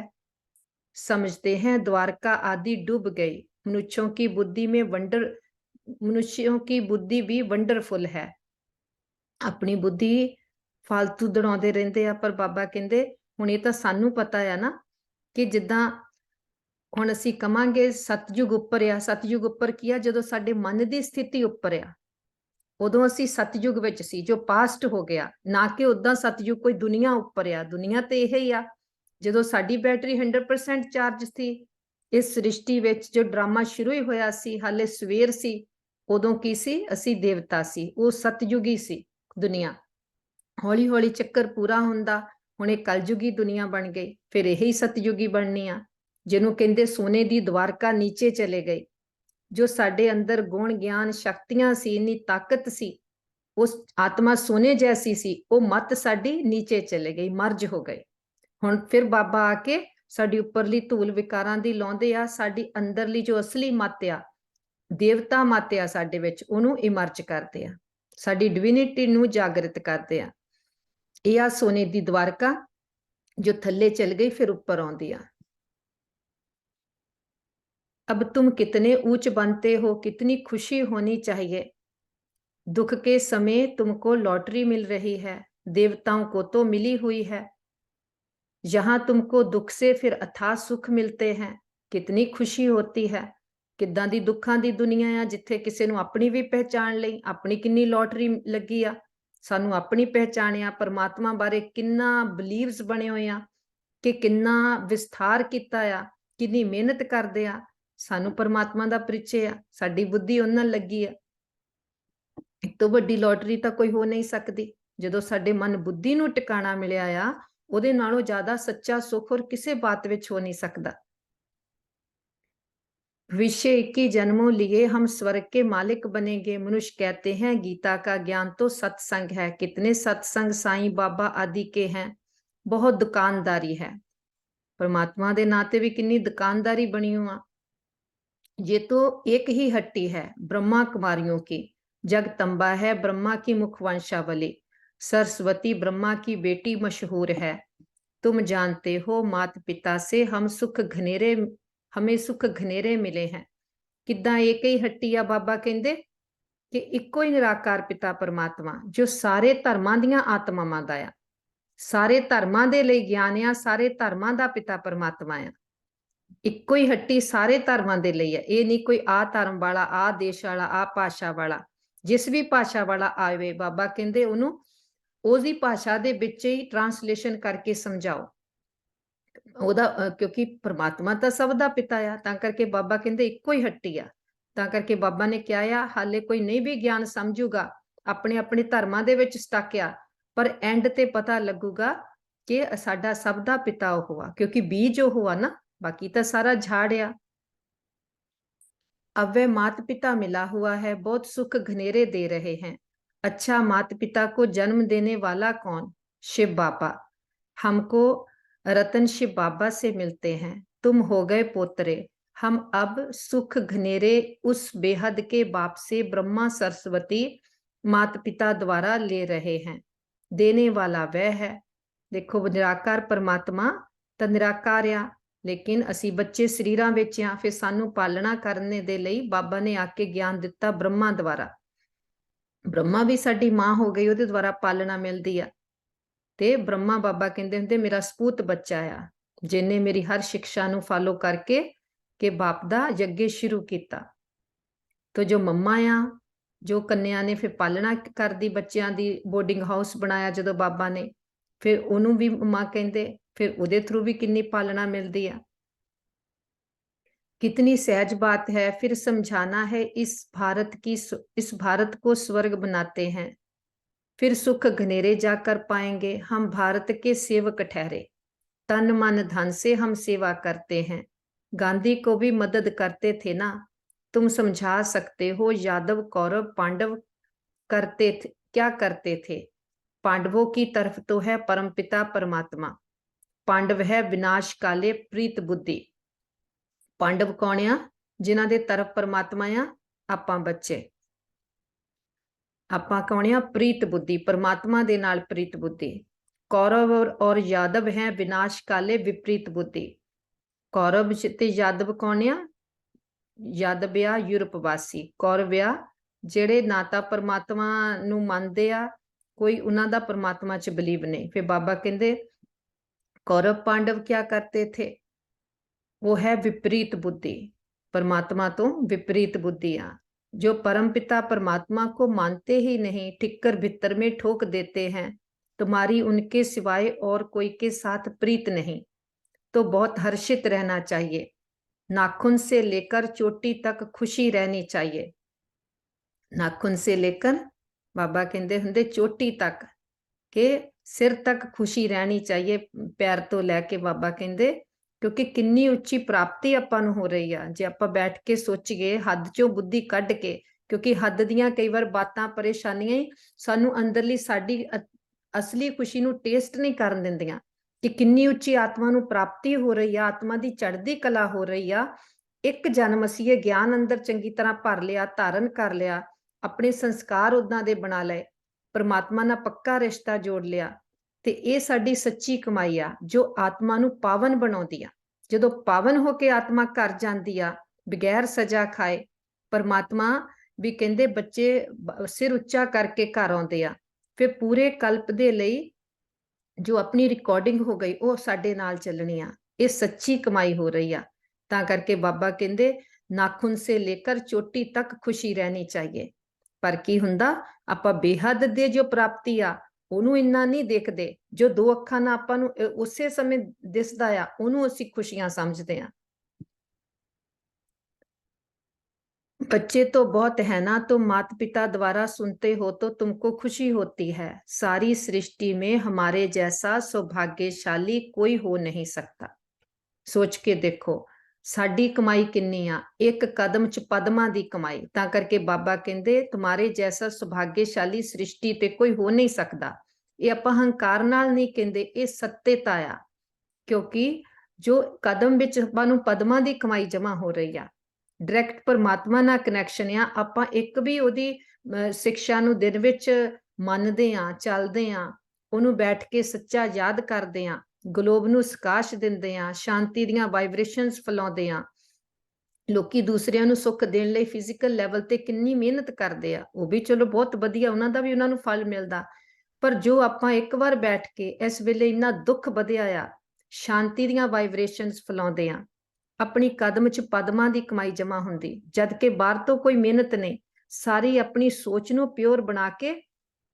समझते हैं द्वारका आदि डूब गई। मनुष्यों की बुद्धि में मनुष्यों की बुद्धि भी वंडरफुल है। अपनी बुद्धि फालतू दड़ाउंदे रहिंदे आ, पर बाबा कहंदे हुण इह तां सानू पता है ना कि जिद्दां हुण असीं कवांगे सतयुग उपर आ। सतयुग उपर की आ? जदों साडे मन दी स्थिति उपर आ, उदों असीं सतयुग विच सी, जो पास्ट हो गया, ना कि उदां सतयुग कोई दुनिया उपर आ। दुनिया ते इह ही आ। जदों साडी बैटरी 100% चार्ज थी, इस सृष्टि विच जो ड्रामा शुरू ही होया सी, हाले सवेर सी, उदों की सी? असीं देवता सी, वो सतयुगी सी दुनिया। हौली हौली चक्कर पूरा हुंदा, हुण इह कलयुगी दुनिया बन गई, फिर यही सतयुगी बननी आ, जिन्हों कहंदे सोने दी द्वारका नीचे चले गई। जो साडे अंदर गुण ज्ञान शक्तियां सी, इन्नी ताकत सी, उस आत्मा सोने जैसी सी, वो मत साडी नीचे चले गई, मर्ज हो गई। हुण फिर बाबा आके साडी उपरली धूल विकारां दी लाउंदे आ, साडी अंदरली जो असली मत आ, देवता मत आ साडे विच, उहनूं इमर्ज करदे आ, साडी डिविनिटी नूं जागृत करदे आ। इह आ सोने दी द्वारका जो थल्ले चल गई फिर ऊपर आउंदी आ। अब तुम कितने ऊंच बनते हो, कितनी खुशी होनी चाहिए। दुख के समय तुमको लॉटरी मिल रही है, देवताओं को तो मिली हुई है। यहां तुमको दुख से फिर अथाह सुख मिलते हैं, कितनी खुशी होती है। किदां दी दुखां दी दुनिया आ, जिथे किसी नूं अपनी भी पहचान लई, अपनी किन्नी लॉटरी लगी आ, सानू अपनी पहचानिया, परमात्मा बारे किन्ना बिलीव्स बने हुए आ, कि किन्ना विस्तार कीता आ, किन्नी मेहनत करदे आ, सानू परमात्मा दा परिचय आ, साडी बुद्धि उन्हां लगी आ। एक तो वड्डी लॉटरी तो कोई हो नहीं सकती। जदों साडे मन बुद्धि नूं टिकाणा मिलिया आ, उहदे नालों ज्यादा सच्चा सुख और किसी बात विच हो नहीं सकता। भविष्य 21 जन्मों लिए हम स्वर्ग के मालिक बनेंगे। मनुष्य कहते हैं गीता का ज्ञान तो सत्संग है। कितने सत्संग साईं बाबा आदि के हैं, बहुत दुकानदारी है। परमात्मा दे नाते भी किन्नी दुकानदारी बनी हुआ। ये तो एक ही हट्टी है ब्रह्मा कुमारियों की। जगदम्बा है ब्रह्मा की मुखवंशावली, सरस्वती ब्रह्मा की बेटी मशहूर है। तुम जानते हो मात पिता से हमें सुख घनेरे मिले हैं। किद्दां एक ही हट्टी आ बाबा कहंदे कि इक्को ही निराकार पिता परमात्मा जो सारे धर्मां दियां आत्मावां दा आ, सारे धर्मां दे लई ज्ञान आ, सारे धर्मां दा पिता परमात्मा आ। इक्को ही हट्टी सारे धर्मां दे लई है। ये नहीं कोई आ धर्म वाला, आ देश वाला, आ भाषा वाला। जिस भी भाषा वाला आवे बाबा कहंदे उन्हों उसदी भाषा दे विच ही ट्रांसलेशन करके समझाओ। ਉਹਦਾ ਕਿਉਂਕਿ परमात्मा ਤਾਂ ਸਭ ਦਾ ਪਿਤਾ ਆ, ਤਾਂ ਕਰਕੇ ਬਾਬਾ ਕਹਿੰਦੇ ਇੱਕੋ ਹੀ ਹੱਟੀ ਆ। ਤਾਂ ਕਰਕੇ ਬਾਬਾ ਨੇ ਕਿਹਾ ਆ ਹਾਲੇ ਕੋਈ ਨਹੀਂ ਵੀ ਗਿਆਨ ਸਮਝੂਗਾ, ਆਪਣੇ ਆਪਣੇ ਧਰਮਾਂ ਦੇ ਵਿੱਚ ਸਟਕ ਆ, ਪਰ ਐਂਡ ਤੇ ਪਤਾ ਲੱਗੂਗਾ ਕਿ ਸਾਡਾ ਸਭ ਦਾ ਪਿਤਾ ਉਹ ਆ, ਕਿਉਂਕਿ ਬੀਜ ਉਹ ਆ ਨਾ, बाकी तो सारा झाड़ आ। अब वह मात पिता मिला हुआ है, बहुत सुख घनेरे दे रहे हैं। अच्छा मात पिता को जन्म देने वाला कौन? शिव बाबा। हमको रतन शिव बाबा से मिलते हैं। तुम हो गए पोतरे, हम अब सुख घनेरे उस बेहद के बाप से ब्रह्मा सरस्वती मात पिता द्वारा ले रहे हैं। देने वाला वह है। देखो निराकार परमात्मा तो निराकार आ, लेकिन असी बच्चे शरीरां विच आ, फिर सानू पालना करने दे लई बाबा ने आके ज्ञान दिता ब्रह्मा द्वारा। ब्रह्मा भी साडी मां हो गई, उहदे द्वारा पालना मिलदी आ। ते ब्रह्मा बाबा कहंदे हुंदे मेरा सपूत बच्चा आ, जिन्हें मेरी हर शिक्षा नू फॉलो करके के बाप दा यज्ञ शुरू किया। तो जो मम्मा आ, जो कन्या ने फिर पालना कर दी बच्चों की, बोर्डिंग हाउस बनाया जो बाबा ने, फिर उन्होंने भी मां कहते, फिर उहदे थ्रू भी कितनी पालना मिलती है। कितनी सहज बात है, फिर समझाना है इस भारत को स्वर्ग बनाते हैं, फिर सुख घनेरे जाकर पाएंगे। हम भारत के सेवक ठहरे, तन मन धन से हम सेवा करते हैं। गांधी को भी मदद करते थे ना, तुम समझा सकते हो। यादव कौरव पांडव करते थे, क्या करते थे? पांडवों की तरफ तो है परमपिता परमात्मा, पांडव है विनाश काले प्रीत बुद्धि। पांडव कौन आ? जिन्हां दे तरफ परमात्मा आ, आपां बच्चे। आपां कौन आ? प्रीत बुद्धि, परमात्मा दे नाल प्रीत बुद्धि। कौरव और यादव हैं विनाश काले विपरीत बुद्धि। कौरव ते यादव कौन आ? यादव आ यूरोप वासी, कौरव आ जेड़े ना तां परमात्मा नूं मनदे आ, कोई उन्हां दा परमात्मा च बिलीव नहीं। फिर बाबा कहंदे कौरव पांडव क्या करते थे? वो है विपरीत बुद्धि, परमात्मा तो विपरीत बुद्धि आ। जो परमपिता परमात्मा को मानते ही नहीं, ठिक्कर भितर में ठोक देते हैं, तुम्हारी उनके सिवाय और कोई के साथ प्रीत नहीं, तो बहुत हर्षित रहना चाहिए। नाखून से लेकर चोटी तक खुशी रहनी चाहिए। नाखून से लेकर बाबा कहते हुंदे चोटी तक के सिर तक खुशी रहनी चाहिए, पैर तो लैके बाबा कहते, क्योंकि किन्नी उच्ची प्राप्ति आपां नूं हो रही आ जे आपां बैठ के सोचीए, हद चों बुद्धि कढ के, क्योंकि हद दियां कई बार बातां परेशानियां ही सानू अंदरली साडी असली खुशी नूं टेस्ट नहीं करन दिंदियां कि किन्नी उच्ची आत्मा नूं प्राप्ति हो रही आ, आत्मा दी चढ़दी कला हो रही आ। एक जन्म असीं ये ज्ञान अंदर चंगी तरह भर लिया, धारण कर लिया, अपने संस्कार उदां दे बना लए, परमात्मा नाल पक्का रिश्ता जोड़ लिया, ते ये साडी सच्ची कमाई आ जो आत्मा नूं पावन बनाउंदी आ। जदों पावन होके आत्मा घर जांदी आ बगैर सजा खाए, परमात्मा भी कहंदे बच्चे सिर उच्चा करके घर आउंदे आ। फिर पूरे कल्प दे लई जो अपनी रिकॉर्डिंग हो गई वो साडे नाल चलनी आ, ये सच्ची कमाई हो रही आ। तां करके बाबा कहंदे नाखून से लेकर चोटी तक खुशी रहनी चाहिए। पर की हुंदा, आपां बेहद दे जो प्राप्ति आ ਉਹਨੂੰ ਇੰਨਾ ਨਹੀਂ ਦੇਖਦੇ, ਜੋ ਦੋ ਅੱਖਾਂ ਨਾਲ ਆਪਾਂ ਨੂੰ ਉਸੇ ਸਮੇਂ ਦਿਸਦਾ ਆ ਉਹਨੂੰ ਅਸੀਂ खुशियां समझते हैं। बच्चे तो बहुत है ना, तुम माता पिता द्वारा सुनते हो तो तुमको खुशी होती है। सारी सृष्टि में हमारे जैसा सौभाग्यशाली कोई हो नहीं सकता। सोच के देखो साडी कमाई किन्नी आ, एक कदम च पद्मा दी कमाई। तां करके बाबा कहंदे तुम्हारे जैसा सौभाग्यशाली सृष्टि ते कोई हो नहीं सकता। ये आपां हंकार नाल नहीं कहंदे, ये सत्यता आ, क्योंकि जो कदम विच आपां नूं पद्मा दी कमाई जमा हो रही आ, डायरैक्ट परमात्मा नाल कनैक्शन आ। आपां एक भी ओहदी सिक्शा नूं दिन विच मनदे आ, चलदे आ, ਉਹਨੂੰ बैठ के सच्चा याद करते हैं, ਗਲੋਬ ਨੂੰ ਸਕਾਸ਼ ਦਿੰਦੇ ਆ, ਸ਼ਾਂਤੀ ਦੀਆਂ ਵਾਈਬ੍ਰੇਸ਼ਨਸ ਫੈਲਾਉਂਦੇ ਆ। ਲੋਕੀ ਦੂਸਰਿਆਂ ਨੂੰ ਸੁੱਖ ਦੇਣ ਲਈ ਫਿਜ਼ੀਕਲ ਲੈਵਲ ਤੇ ਕਿੰਨੀ ਮਿਹਨਤ ਕਰਦੇ ਆ, ਉਹ ਵੀ ਚਲੋ ਬਹੁਤ ਵਧੀਆ, ਉਹਨਾਂ ਦਾ ਵੀ ਉਹਨਾਂ ਨੂੰ ਫਲ ਮਿਲਦਾ। ਪਰ ਜੋ ਆਪਾਂ ਇੱਕ ਵਾਰ ਬੈਠ ਕੇ ਇਸ ਵੇਲੇ ਇੰਨਾ ਦੁੱਖ ਵਧਿਆ ਆ, ਸ਼ਾਂਤੀ ਦੀਆਂ ਵਾਈਬ੍ਰੇਸ਼ਨਸ ਫੈਲਾਉਂਦੇ ਆ, ਆਪਣੀ ਕਦਮ 'ਚ ਪਦਮਾਂ ਦੀ ਕਮਾਈ ਜਮਾ ਹੁੰਦੀ, ਜਦ ਕਿ ਬਾਹਰ ਤੋਂ ਕੋਈ ਮਿਹਨਤ ਨਹੀਂ, ਸਾਰੀ ਆਪਣੀ ਸੋਚ ਨੂੰ ਪਿਓਰ ਬਣਾ ਕੇ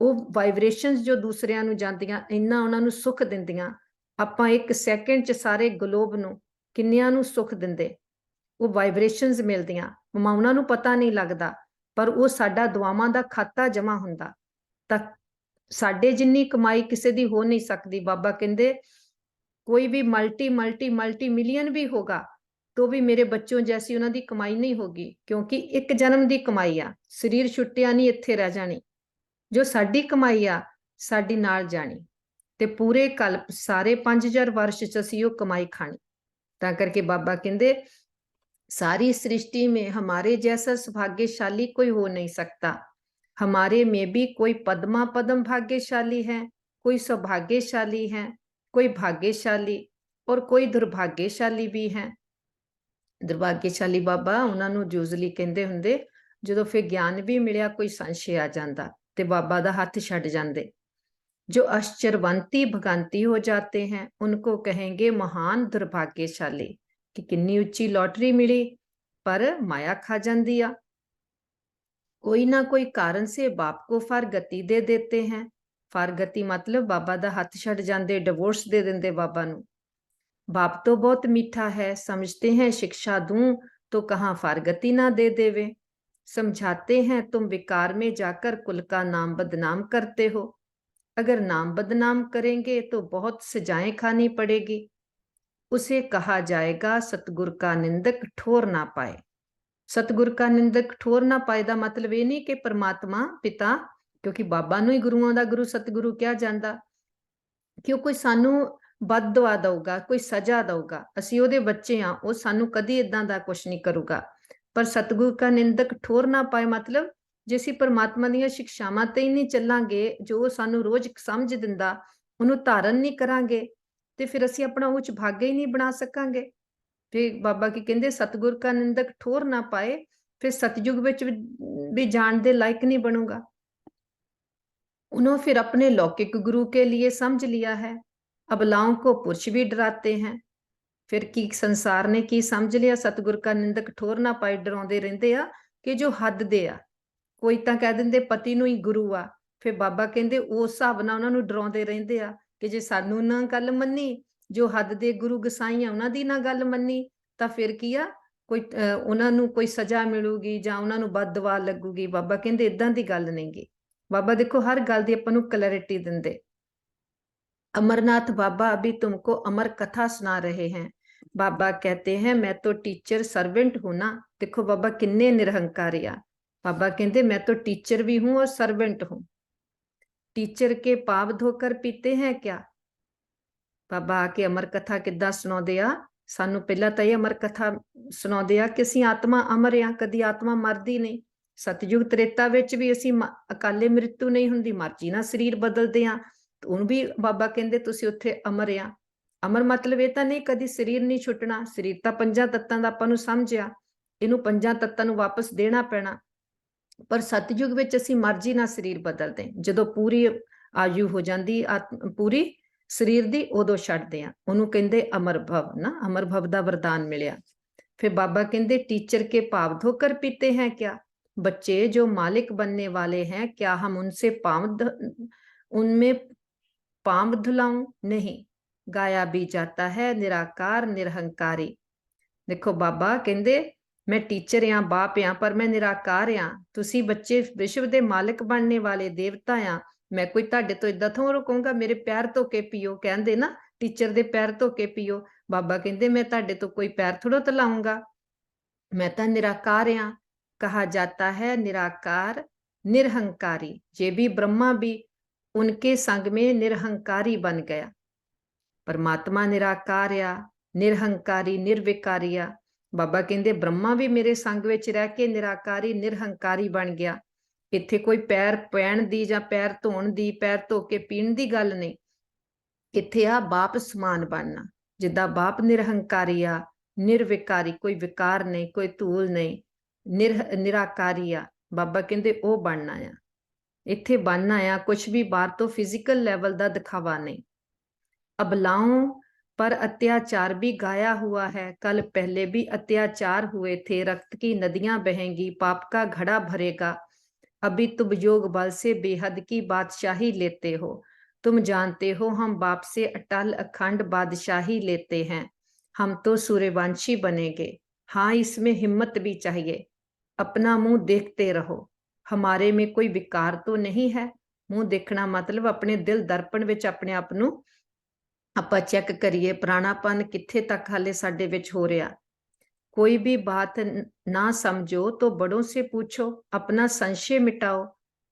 ਉਹ ਵਾਈਬ੍ਰੇਸ਼ਨਸ ਜੋ ਦੂਸਰਿਆਂ ਨੂੰ ਜਾਂਦੀਆਂ, ਇੰਨਾ ਉਹਨਾਂ ਨੂੰ ਸੁੱਖ ਦਿੰਦੀਆਂ। ਆਪਾਂ ਇੱਕ ਸੈਕਿੰਡ 'ਚ ਸਾਰੇ ਗਲੋਬ ਨੂੰ ਕਿੰਨਿਆਂ ਨੂੰ ਸੁੱਖ ਦਿੰਦੇ, ਉਹ ਵਾਈਬ੍ਰੇਸ਼ਨਸ ਮਿਲਦੀਆਂ, ਉਹਨਾਂ ਨੂੰ ਪਤਾ ਨਹੀਂ ਲੱਗਦਾ, ਪਰ ਉਹ ਸਾਡਾ ਦੁਆਵਾਂ ਦਾ ਖਾਤਾ ਜਮਾ ਹੁੰਦਾ। ਤਾਂ ਸਾਡੇ ਜਿੰਨੀ ਕਮਾਈ ਕਿਸੇ ਦੀ ਹੋ ਨਹੀਂ ਸਕਦੀ। ਬਾਬਾ ਕਹਿੰਦੇ कोई भी मल्टी मल्टी मल्टी मिलियन भी होगा तो भी मेरे बच्चों जैसी उन्होंने कमाई नहीं होगी, क्योंकि एक जन्म की कमाई आ, शरीर छुट्टिया नहीं इत्थे रह जानी, जो साडी कमाई आ साडी नाल जानी, ते पूरे कल्प सारे 5000 वर्ष च असीं ओह कमाई खानी। तां करके बाबा कहंदे सारी सृष्टि में हमारे जैसा सौभाग्यशाली कोई हो नहीं सकता, हमारे में भी कोई पद्मा पद्म भाग्यशाली है, कोई सौभाग्यशाली है, कोई भाग्यशाली और कोई दुर्भाग्यशाली भी है। दुर्भाग्यशाली बाबा उन्होंने यूजली कहते होंगे जो फिर ज्ञान भी मिलिया कोई संशय आ जाता ते बाबा दा हाथ छड़ जाते। जो आश्चर्यवंती भगंती हो जाते हैं उनको कहेंगे महान दुर्भाग्यशाली, कि कितनी उच्ची लॉटरी मिली पर माया खा जाती आ। कोई ना कोई कारण से बाप को फार गति दे देते हैं, फार गति मतलब बाबा दा हाथ छड़ जाते, डिवोर्स दे देंगे बाबा नू। बाप तो बहुत मीठा है, समझते हैं शिक्षा दूं तो कहाँ फार गति ना दे देवे, समझाते हैं तुम विकार में जाकर कुल का नाम बदनाम करते हो, अगर नाम बदनाम करेंगे तो बहुत सजाएं खानी पड़ेगी, उसे कहा जाएगा सतगुर का निंदक ठोर ना पाए। सतगुर का निंदक ठोर ना पाए दा मतलब ये नहीं कि परमात्मा पिता, क्योंकि बाबा नू ही गुरुओं दा गुरु सतगुरु क्या जांदा, क्यों कोई सानू बददुआ दऊगा, कोई सजा दऊगा, असीं ओहदे बच्चे हां, वो सानू कदी इदां दा कुछ नहीं करूगा। पर सतगुर का निंदक ठोर ना पाए मतलब जे असीं परमात्मा दीयां शिक्षावां ते ही नहीं चलांगे, जो सानू रोज समझ दिंदा उहनूं धारण नहीं करांगे, ते फिर असीं अपना उच्च भाग्य ही नहीं बना सकांगे। फिर बाबा की कहते सतगुर का निंदक ठोर ना पाए, फिर सतयुग विच भी जान दे लायक नहीं बनूंगा। उन्होंने फिर अपने लौकिक गुरु के लिए समझ लिया है, अबलाओं को पुरुष भी डराते हैं। फिर की संसार ने की समझ लिया, सतगुर का निंदक ठोर ना पाए डराउंदे रहिंदे आ कि जो हद दे आ, कोई तां कह दिंदे पति नूं ही गुरु आ, फिर बाबा कहंदे उस हिसाब नाल उन्हां नूं डराउंदे रहिंदे आ कि जे सानू ना गल मन्नी, जो हद दे गुरु गसाई आ उन्हां दी ना गल मन्नी तां फिर की आ, कोई उन्हां नूं कोई सजा मिलूगी जां उन्हां नूं बददुआ लगूगी। बाबा कहंदे इदां दी गल नहीं गी। बाबा देखो हर गल दी आपां नूं क्लैरिटी दिंदे। अमरनाथ बाबा अभी तुमको अमर कथा सुना रहे हैं। बाबा कहते हैं मैं तो टीचर सर्वेंट हूं ना। देखो बाबा किन्ने निरहंकारी आ। बाबा कहते मैं तो टीचर भी हूं और सर्वेंट हूं। टीचर के पाव धोकर पीते हैं क्या? बाबा आके अमर कथा किद्दां सुणाउंदे आ। सानू पहला तो यह अमर कथा सुणाउंदे आ कि असीं आत्मा अमर आ, कदी आत्मा मरदी नहीं। सतयुग त्रेता विच भी असीं अकाले मृत्यु नहीं हुंदी, मर्जी नाल शरीर बदलदे आ, उन भी बाबा कहंदे तुसीं उत्थे अमर आ। अमर मतलब ये तां नहीं कदी शरीर नहीं छुटना, शरीर तां पंजां तत्तां दा आपां नूं समझ आ, इहनूं पंजां तत्तां नूं वापस देना पैना। पर सतयुग विच असीं मर्जी नाल शरीर बदलदे, जदों पूरी आयु हो जांदी पूरी शरीर दी उदों छड्डदे आ, उहनूं कहंदे अमर भव ना, अमर भव दा वरदान मिलिया। फिर बाबा कहंदे टीचर के पाव धोकर पीते हैं क्या? बच्चे जो मालिक बनने वाले हैं क्या हम उनसे उनमें पांव धुलाऊं? नहीं, गाया भी जाता है निराकार निरहंकारी। देखो बाबा कहंदे मैं टीचर आ, बाप आ, पर मैं निराकार आ। तुसी बच्चे विश्व दे मालिक बनने वाले देवता आ, मैं कोई तुहाडे तो इदां थों रुकूंगा मेरे पैर धो के पियो, कहंदे ना टीचर दे पैर धो के पियो। बाबा कहंदे मैं तुहाडे तो कोई पैर थोड़ो धुलाऊंगा, मैं तो निराकार आ। कहा जाता है निराकार निरहंकारी, ये भी ब्रह्मा भी उनके संग में निरहंकारी बन गया। परमात्मा निराकार आ, निरहंकारी निर्विकारी आ। बाबा कहंदे ब्रह्मा भी मेरे संग विच रह के निराकारी निरहंकारी बन गया। इत्थे कोई पैर पैण दी जां पैर धोण दी, पैर धो के पीण दी गल नहीं। इत्थे आ बाप समान बनना, जिद्दां बाप निरहंकारी आ, निर्विकारी, कोई विकार नहीं, कोई धूल नहीं, निराकारी आ, बाबा कहंदे ओ बनना आ। इत्थे बनना आ कुछ भी बाहर तो फिजिकल लेवल का दिखावा नहीं। अबलाओं पर अत्याचार भी गाया हुआ है, कल पहले भी अत्याचार हुए थे, रक्त की नदियां बहेंगी, पाप का घड़ा भरेगा। अभी तुम योग बल से बेहद की बादशाही लेते हो, तुम जानते हो हम बाप से अटल अखंड बादशाही लेते हैं, हम तो सूर्यवंशी बनेंगे। हाँ, इसमें हिम्मत भी चाहिए। अपना मुंह देखते रहो, हमारे में कोई विकार तो नहीं है। मुंह देखना मतलब अपने दिल दर्पण विच अपने आप नूं ਆਪਾਂ चेक करिए, पुराणापन कित्थे तक हाले साडे विच हो रहा। कोई भी बात ना समझो तो बड़ों से पूछो, अपना संशय मिटाओ।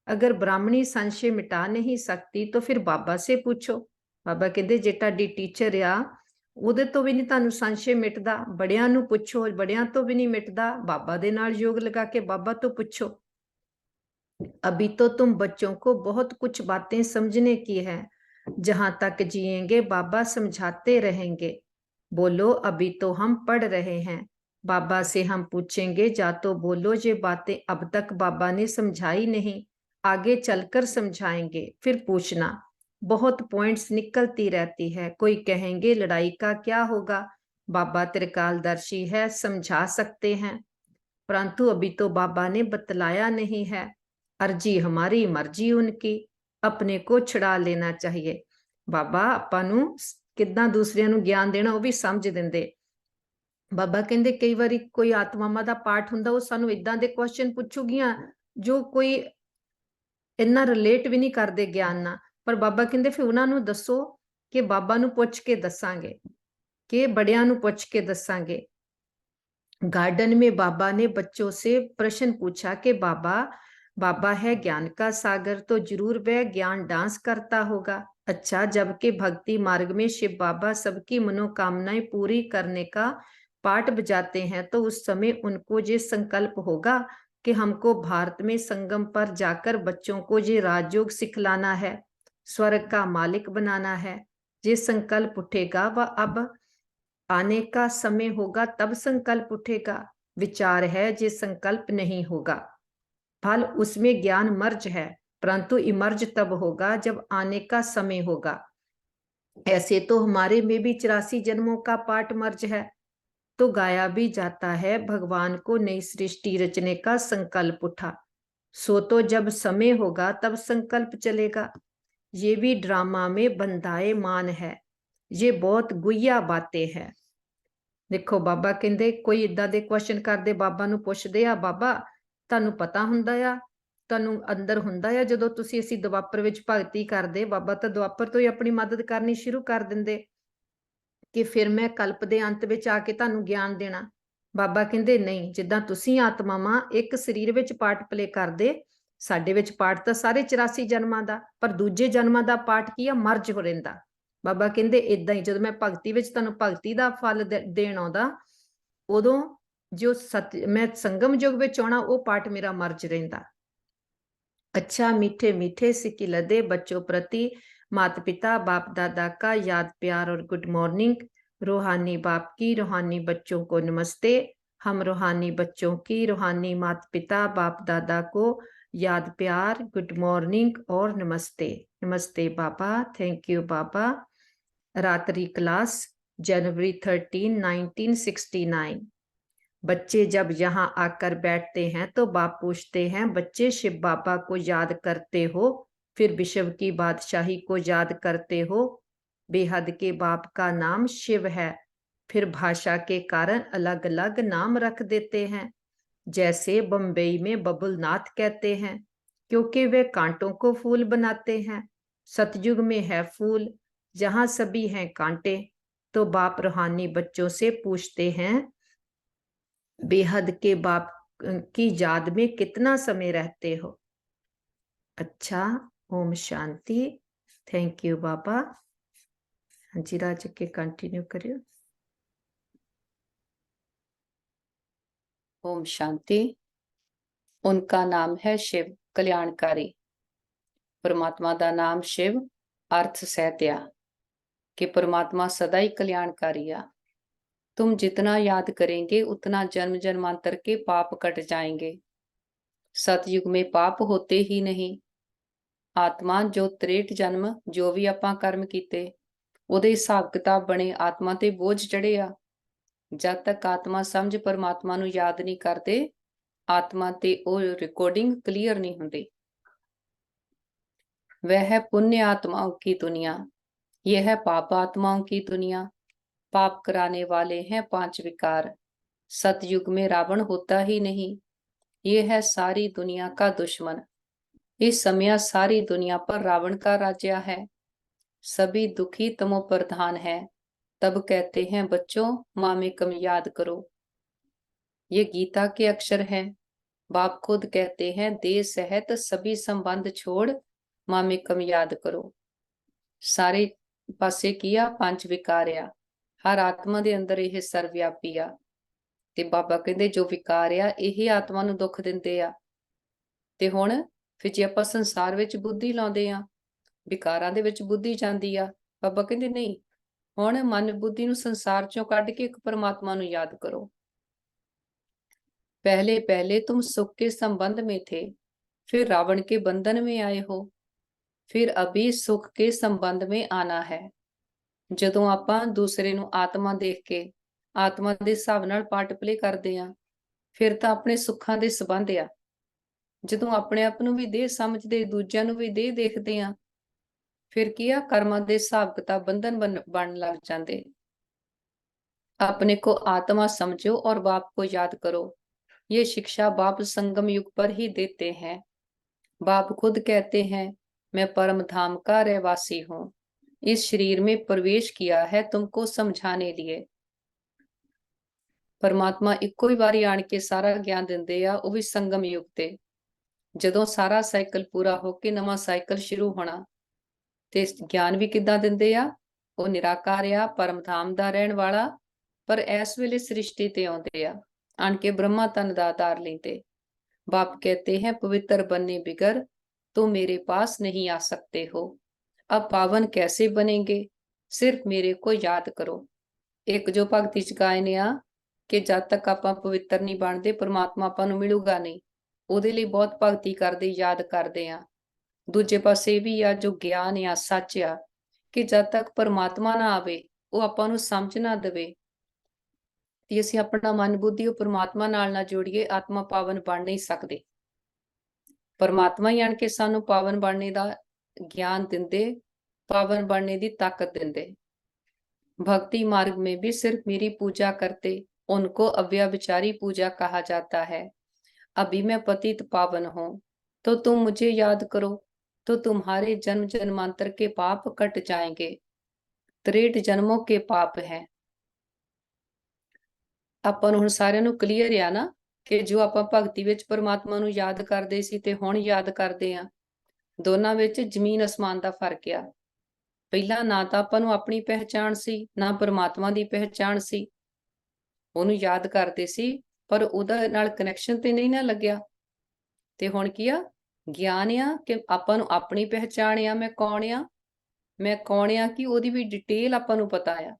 अगर ब्राह्मणी संशय मिटा नहीं सकती तो फिर बाबा से पूछो। बाबा कहते जे तुहाडी टीचर आ ਉਹਦੇ ਤੋਂ भी नहीं तुहानू संशय मिटदा, बड़ियां नू पुछो, बड़ियां तो भी नहीं मिटदा, बाबा दे नाल योग लगा के बाबा तो पूछो। अभी तो तुम बच्चों को बहुत कुछ बातें समझने की है, जहां तक जिएंगे बाबा समझाते रहेंगे। बोलो, अभी तो हम पढ़ रहे हैं, बाबा से हम पूछेंगे, जा तो बोलो ये बातें अब तक बाबा ने समझाई नहीं, आगे चलकर समझाएंगे, फिर पूछना। बहुत पॉइंट्स निकलती रहती है, कोई कहेंगे लड़ाई का क्या होगा, बाबा त्रिकालदर्शी है, समझा सकते हैं, परंतु अभी तो बाबा ने बतलाया नहीं है। अर्जी हमारी, मर्जी उनकी, अपने को छुड़ा लेना चाहिए। बाबा आपां नूं किद्दां दूसरियां नूं ज्ञान देना ਉਹ भी समझ ਦਿੰਦੇ। बाबा कहते कई बारी कोई आत्मावां दा पाठ हुंदा, ਉਹ ਸਾਨੂੰ इदां दे क्वेश्चन ਪੁੱਛੂਗੀਆਂ जो कोई इन्ना रिलेट भी नहीं करते ज्ञान ना, पर बाबा कहते फिर उन्होंने दसो कि बाबा नूं पुछ के दसांगे, कि बड़ियां नूं पुछ के दसांगे। गार्डन में बाबा ने बच्चों से प्रश्न पूछा कि बाबा, बाबा है ज्ञान का सागर, तो जरूर वह ज्ञान डांस करता होगा। अच्छा, जबकि भक्ति मार्ग में शिव बाबा सबकी मनोकामनाएं पूरी करने का पाठ बजाते हैं, तो उस समय उनको ये संकल्प होगा कि हमको भारत में संगम पर जाकर बच्चों को ये राजयोग सिखलाना है, स्वर्ग का मालिक बनाना है। ये संकल्प उठेगा वह अब आने का समय होगा तब संकल्प उठेगा। विचार है जे संकल्प नहीं होगा, फल उसमें ज्ञान मर्ज है, परंतु इमर्ज तब होगा जब आने का समय होगा। ऐसे तो हमारे में भी 84 जन्मों का पाठ मर्ज है, तो गाया भी जाता है, भगवान को नई सृष्टि रचने का संकल्प उठा, सो तो जब समय होगा तब संकल्प चलेगा। ये भी ड्रामा में बंधाए मान है, ये बहुत गुइया बातें हैं। देखो बाबा कहते कोई इदा दे क्वेश्चन करते, बाबा नूं पुछदे आ, बाबा तुहानू पता हुंदा आ, तुहानू अंदर हुंदा आ जदों तुसीं असीं दुआपर विच भगती करदे, बाबा तो दुआपर तो ही अपनी मदद करनी शुरू कर दिंदे कि फिर मैं कल्प दे अंत विच आके तुहानू ज्ञान देना। बाबा कहते नहीं, जिद्दां तुसीं आत्मावां एक शरीर विच पार्ट प्ले करदे, साडे विच पार्ट तां सारे 84 जन्मां दा, पर दूजे जन्मां दा पार्ट की आ, मर्ज हो रहिंदा। बाबा कहते इदां ही जदों मैं भगती विच तुहानू भगती दा फल देण आउंदा, उदों जो सत मैं संगम युग विच आउणा, वो पार्ट मेरा मर्ज रहिंदा। अच्छा, मीठे मीठे सिक्की लदे बच्चों प्रति माता पिता बाप दादा का याद प्यार और गुड मॉर्निंग। रूहानी बाप की रूहानी बच्चों को नमस्ते। हम रूहानी बच्चों की रूहानी माता पिता बाप दादा को याद प्यार, गुड मॉर्निंग और नमस्ते। नमस्ते बाबा, थैंक यू बाबा। रात्रि क्लास जनवरी 13, 1969। बच्चे जब यहाँ आकर बैठते हैं तो बाप पूछते हैं, बच्चे शिव बाबा को याद करते हो, फिर विश्व की बादशाही को याद करते हो? बेहद के बाप का नाम शिव है, फिर भाषा के कारण अलग अलग नाम रख देते हैं। जैसे बम्बई में बबुलनाथ कहते हैं क्योंकि वे कांटों को फूल बनाते हैं। सतयुग में है फूल, जहां सभी हैं कांटे। तो बाप रूहानी बच्चों से पूछते हैं, बेहद के बाप की याद में कितना समय रहते हो? अच्छा, ओम शांति। थैंक यू बाबा। हाँ जी राज के कंटिन्यू करियो। ओम शांति। उनका नाम है शिव कल्याणकारी। परमात्मा का नाम शिव अर्थ सहत्या। कि परमात्मा सदा ही कल्याणकारी आ। तुम जितना याद करेंगे उतना जन्म जन्मांतर के पाप कट जाएंगे। सतयुग में पाप होते ही नहीं। आत्मा जो 63 जन्म जो भी ਆਪਾਂ ਕਰਮ ਕੀਤੇ ਉਹਦੇ ਹਿਸਾਬ ਕਿਤਾਬ ਬਣੇ, ਆਤਮਾ ਤੇ ਬੋਝ ਚੜੇ ਆ। ਜਦ ਤੱਕ ਆਤਮਾ ਸਮਝ परमात्मा ਨੂੰ याद नहीं करते, आत्मा ते ਉਹ रिकॉर्डिंग क्लियर नहीं ਹੁੰਦੀ। वह है पुण्य आत्माओं की दुनिया, यह है पाप आत्माओं की दुनिया। पाप कराने वाले हैं 5 विकार। सतयुग में रावण होता ही नहीं। ये है सारी दुनिया का दुश्मन। इस समय सारी दुनिया पर रावण का राज्य है। सभी दुखी तमो प्रधान है। तब कहते हैं बच्चों मामेकम याद करो। ये गीता के अक्षर हैं। बाप खुद कहते हैं देह सहित सभी संबंध छोड़ मामेकम याद करो। सारे पासे किया 5 विकार आ। हर आत्मा ਦੇ ਅੰਦਰ ਇਹ ਸਰਵਿਆਪੀ ਆ ਤੇ ਬਾਬਾ ਕਹਿੰਦੇ ਜੋ ਵਿਕਾਰ ਆ ਇਹ ਆਤਮਾ ਨੂੰ ਦੁੱਖ ਦਿੰਦੇ ਆ। ਤੇ ਹੁਣ ਫਿਰ ਜੇ ਆਪਾਂ ਸੰਸਾਰ ਵਿੱਚ ਬੁੱਧੀ ਲਾਉਂਦੇ ਆ, ਵਿਕਾਰਾਂ ਦੇ ਵਿੱਚ ਬੁੱਧੀ ਜਾਂਦੀ ਆ, ਬਾਬਾ ਕਹਿੰਦੇ ਨਹੀਂ, ਹੁਣ ਮਨ ਬੁੱਧੀ ਨੂੰ ਸੰਸਾਰ ਚੋਂ ਕੱਢ ਕੇ ਇੱਕ परमात्मा ਨੂੰ याद करो। पहले पहले तुम सुख के संबंध में थे, फिर रावण के बंधन में आए हो, फिर अभी सुख के संबंध में आना है। ਜਦੋਂ ਆਪਾਂ ਦੂਸਰੇ ਨੂੰ ਆਤਮਾ ਦੇਖ ਕੇ ਆਤਮਾ ਦੇ ਹਿਸਾਬ ਨਾਲ ਪਾਰਟ ਪਲੇ ਕਰਦੇ ਆ, ਫਿਰ ਤਾਂ ਆਪਣੇ ਸੁੱਖਾਂ ਦੇ ਸੰਬੰਧ ਆ। ਜਦੋਂ ਆਪਣੇ ਆਪ ਨੂੰ ਵੀ ਦੇਹ ਸਮਝਦੇ, ਦੂਜਿਆਂ ਨੂੰ ਵੀ ਦੇਹ ਦੇਖਦੇ ਆ, ਫਿਰ ਕੀ ਆ ਕਰਮਾਂ ਦੇ ਹਿਸਾਬ ਕਿਤਾਬ ਬੰਧਨ ਬਣਨ ਲੱਗ ਜਾਂਦੇ। अपने को आत्मा समझो और बाप को याद करो। ये शिक्षा बाप संगम युग पर ही देते हैं। बाप खुद कहते हैं मैं परम धाम का रहवासी हूँ, इस शरीर में प्रवेश किया है तुमको समझाने लिए। परमात्मा ਇੱਕੋ ਹੀ ਵਾਰੀ ਆਣ ਕੇ ਸਾਰਾ ਗਿਆਨ ਦਿੰਦੇ ਆ, ਉਹ ਵੀ ਸੰਗਮ ਯੁਗ ਤੇ, ਜਦੋਂ ਸਾਰਾ ਸਾਈਕਲ ਪੂਰਾ ਹੋ ਕੇ ਨਵਾਂ ਸਾਈਕਲ ਸ਼ੁਰੂ ਹੋਣਾ। ਤੇ ਗਿਆਨ ਵੀ ਕਿੱਦਾਂ ਦਿੰਦੇ ਆ? ਉਹ ਨਿਰਾਕਾਰ ਆ, ਪਰਮ ਧਾਮ ਦਾ ਰਹਿਣ ਵਾਲਾ, ਪਰ ਇਸ ਵੇਲੇ सृष्टि ਤੇ ਆਉਂਦੇ ਆ, ਆਣ ਕੇ ब्रह्मा तन ਦਾ आधार लेते। बाप कहते हैं पवित्र बनने बिगर तो मेरे पास नहीं आ सकते हो। अब पावन कैसे बनेंगे? सिर्फ मेरे को याद करो। एक जो भगती च गाए ने आ कि जद तक ਆਪਾਂ ਪਵਿੱਤਰ ਨਹੀਂ ਬਣਦੇ परमात्मा ਆਪਾਂ ਨੂੰ ਮਿਲੂਗਾ ਨਹੀਂ। ਉਹਦੇ ਲਈ ਬਹੁਤ ਭਗਤੀ ਕਰਦੇ, ਯਾਦ ਕਰਦੇ ਆ। ਦੂਜੇ ਪਾਸੇ ਵੀ ਆ ਜੋ ਗਿਆਨ ਆ, ਸੱਚ ਆ, ਕਿ ਜਦ ਤੱਕ परमात्मा ਨਾ ਆਵੇ, ਉਹ ਆਪਾਂ ਨੂੰ ਸਮਝ ਨਾ ਦੇਵੇ, ਤੇ ਅਸੀਂ ਆਪਣਾ ਮਨ ਬੁੱਧੀ ਉਹ परमात्मा ਨਾਲ ਨਾ ਜੋੜੀਏ, ਆਤਮਾ ਪਾਵਨ ਬਣ ਨਹੀਂ ਸਕਦੇ। परमात्मा ही आण के सानू पावन बनने का ज्ञान दिंदे, पावन बनने की ताकत दिंदे। भक्ति मार्ग में भी सिर्फ मेरी पूजा करते, उनको अव्यभिचारी पूजा कहा जाता है। अभी मैं पतित पावन हूँ, तो तुम मुझे याद करो, तो तुम्हारे जन्म जन्मांतर के पाप कट जाएंगे। 63 जन्मों के पाप हैं। ਆਪਾਂ ਨੂੰ ਹੁਣ ਸਾਰਿਆਂ ਨੂੰ ਕਲੀਅਰ ਆ ਨਾ ਕਿ ਜੋ ਆਪਾਂ ਭਗਤੀ ਵਿੱਚ ਪਰਮਾਤਮਾ ਨੂੰ ਯਾਦ ਕਰਦੇ ਸੀ ਤੇ ਹੁਣ ਯਾਦ ਕਰਦੇ ਆ, ਦੋਨਾਂ ਵਿੱਚ ਜ਼ਮੀਨ ਅਸਮਾਨ ਦਾ ਫਰਕ ਆ। ਪਹਿਲਾਂ ਨਾ ਤਾਂ ਆਪਾਂ ਨੂੰ ਆਪਣੀ ਪਹਿਚਾਣ ਸੀ, ਨਾ ਪਰਮਾਤਮਾ ਦੀ ਪਹਿਚਾਣ ਸੀ। ਉਹਨੂੰ ਯਾਦ ਕਰਦੇ ਸੀ ਪਰ ਉਹਦਾ ਨਾਲ ਕਨੈਕਸ਼ਨ ਤੇ ਨਹੀਂ ਨਾ ਲੱਗਿਆ। ਤੇ ਹੁਣ ਕੀ ਆ? ਗਿਆਨ ਆ ਕਿ ਆਪਾਂ ਨੂੰ ਆਪਣੀ ਪਹਿਚਾਣ ਆ, ਮੈਂ ਕੌਣ ਆ ਕਿ ਉਹਦੀ ਵੀ ਡਿਟੇਲ ਆਪਾਂ ਨੂੰ ਪਤਾ ਆ।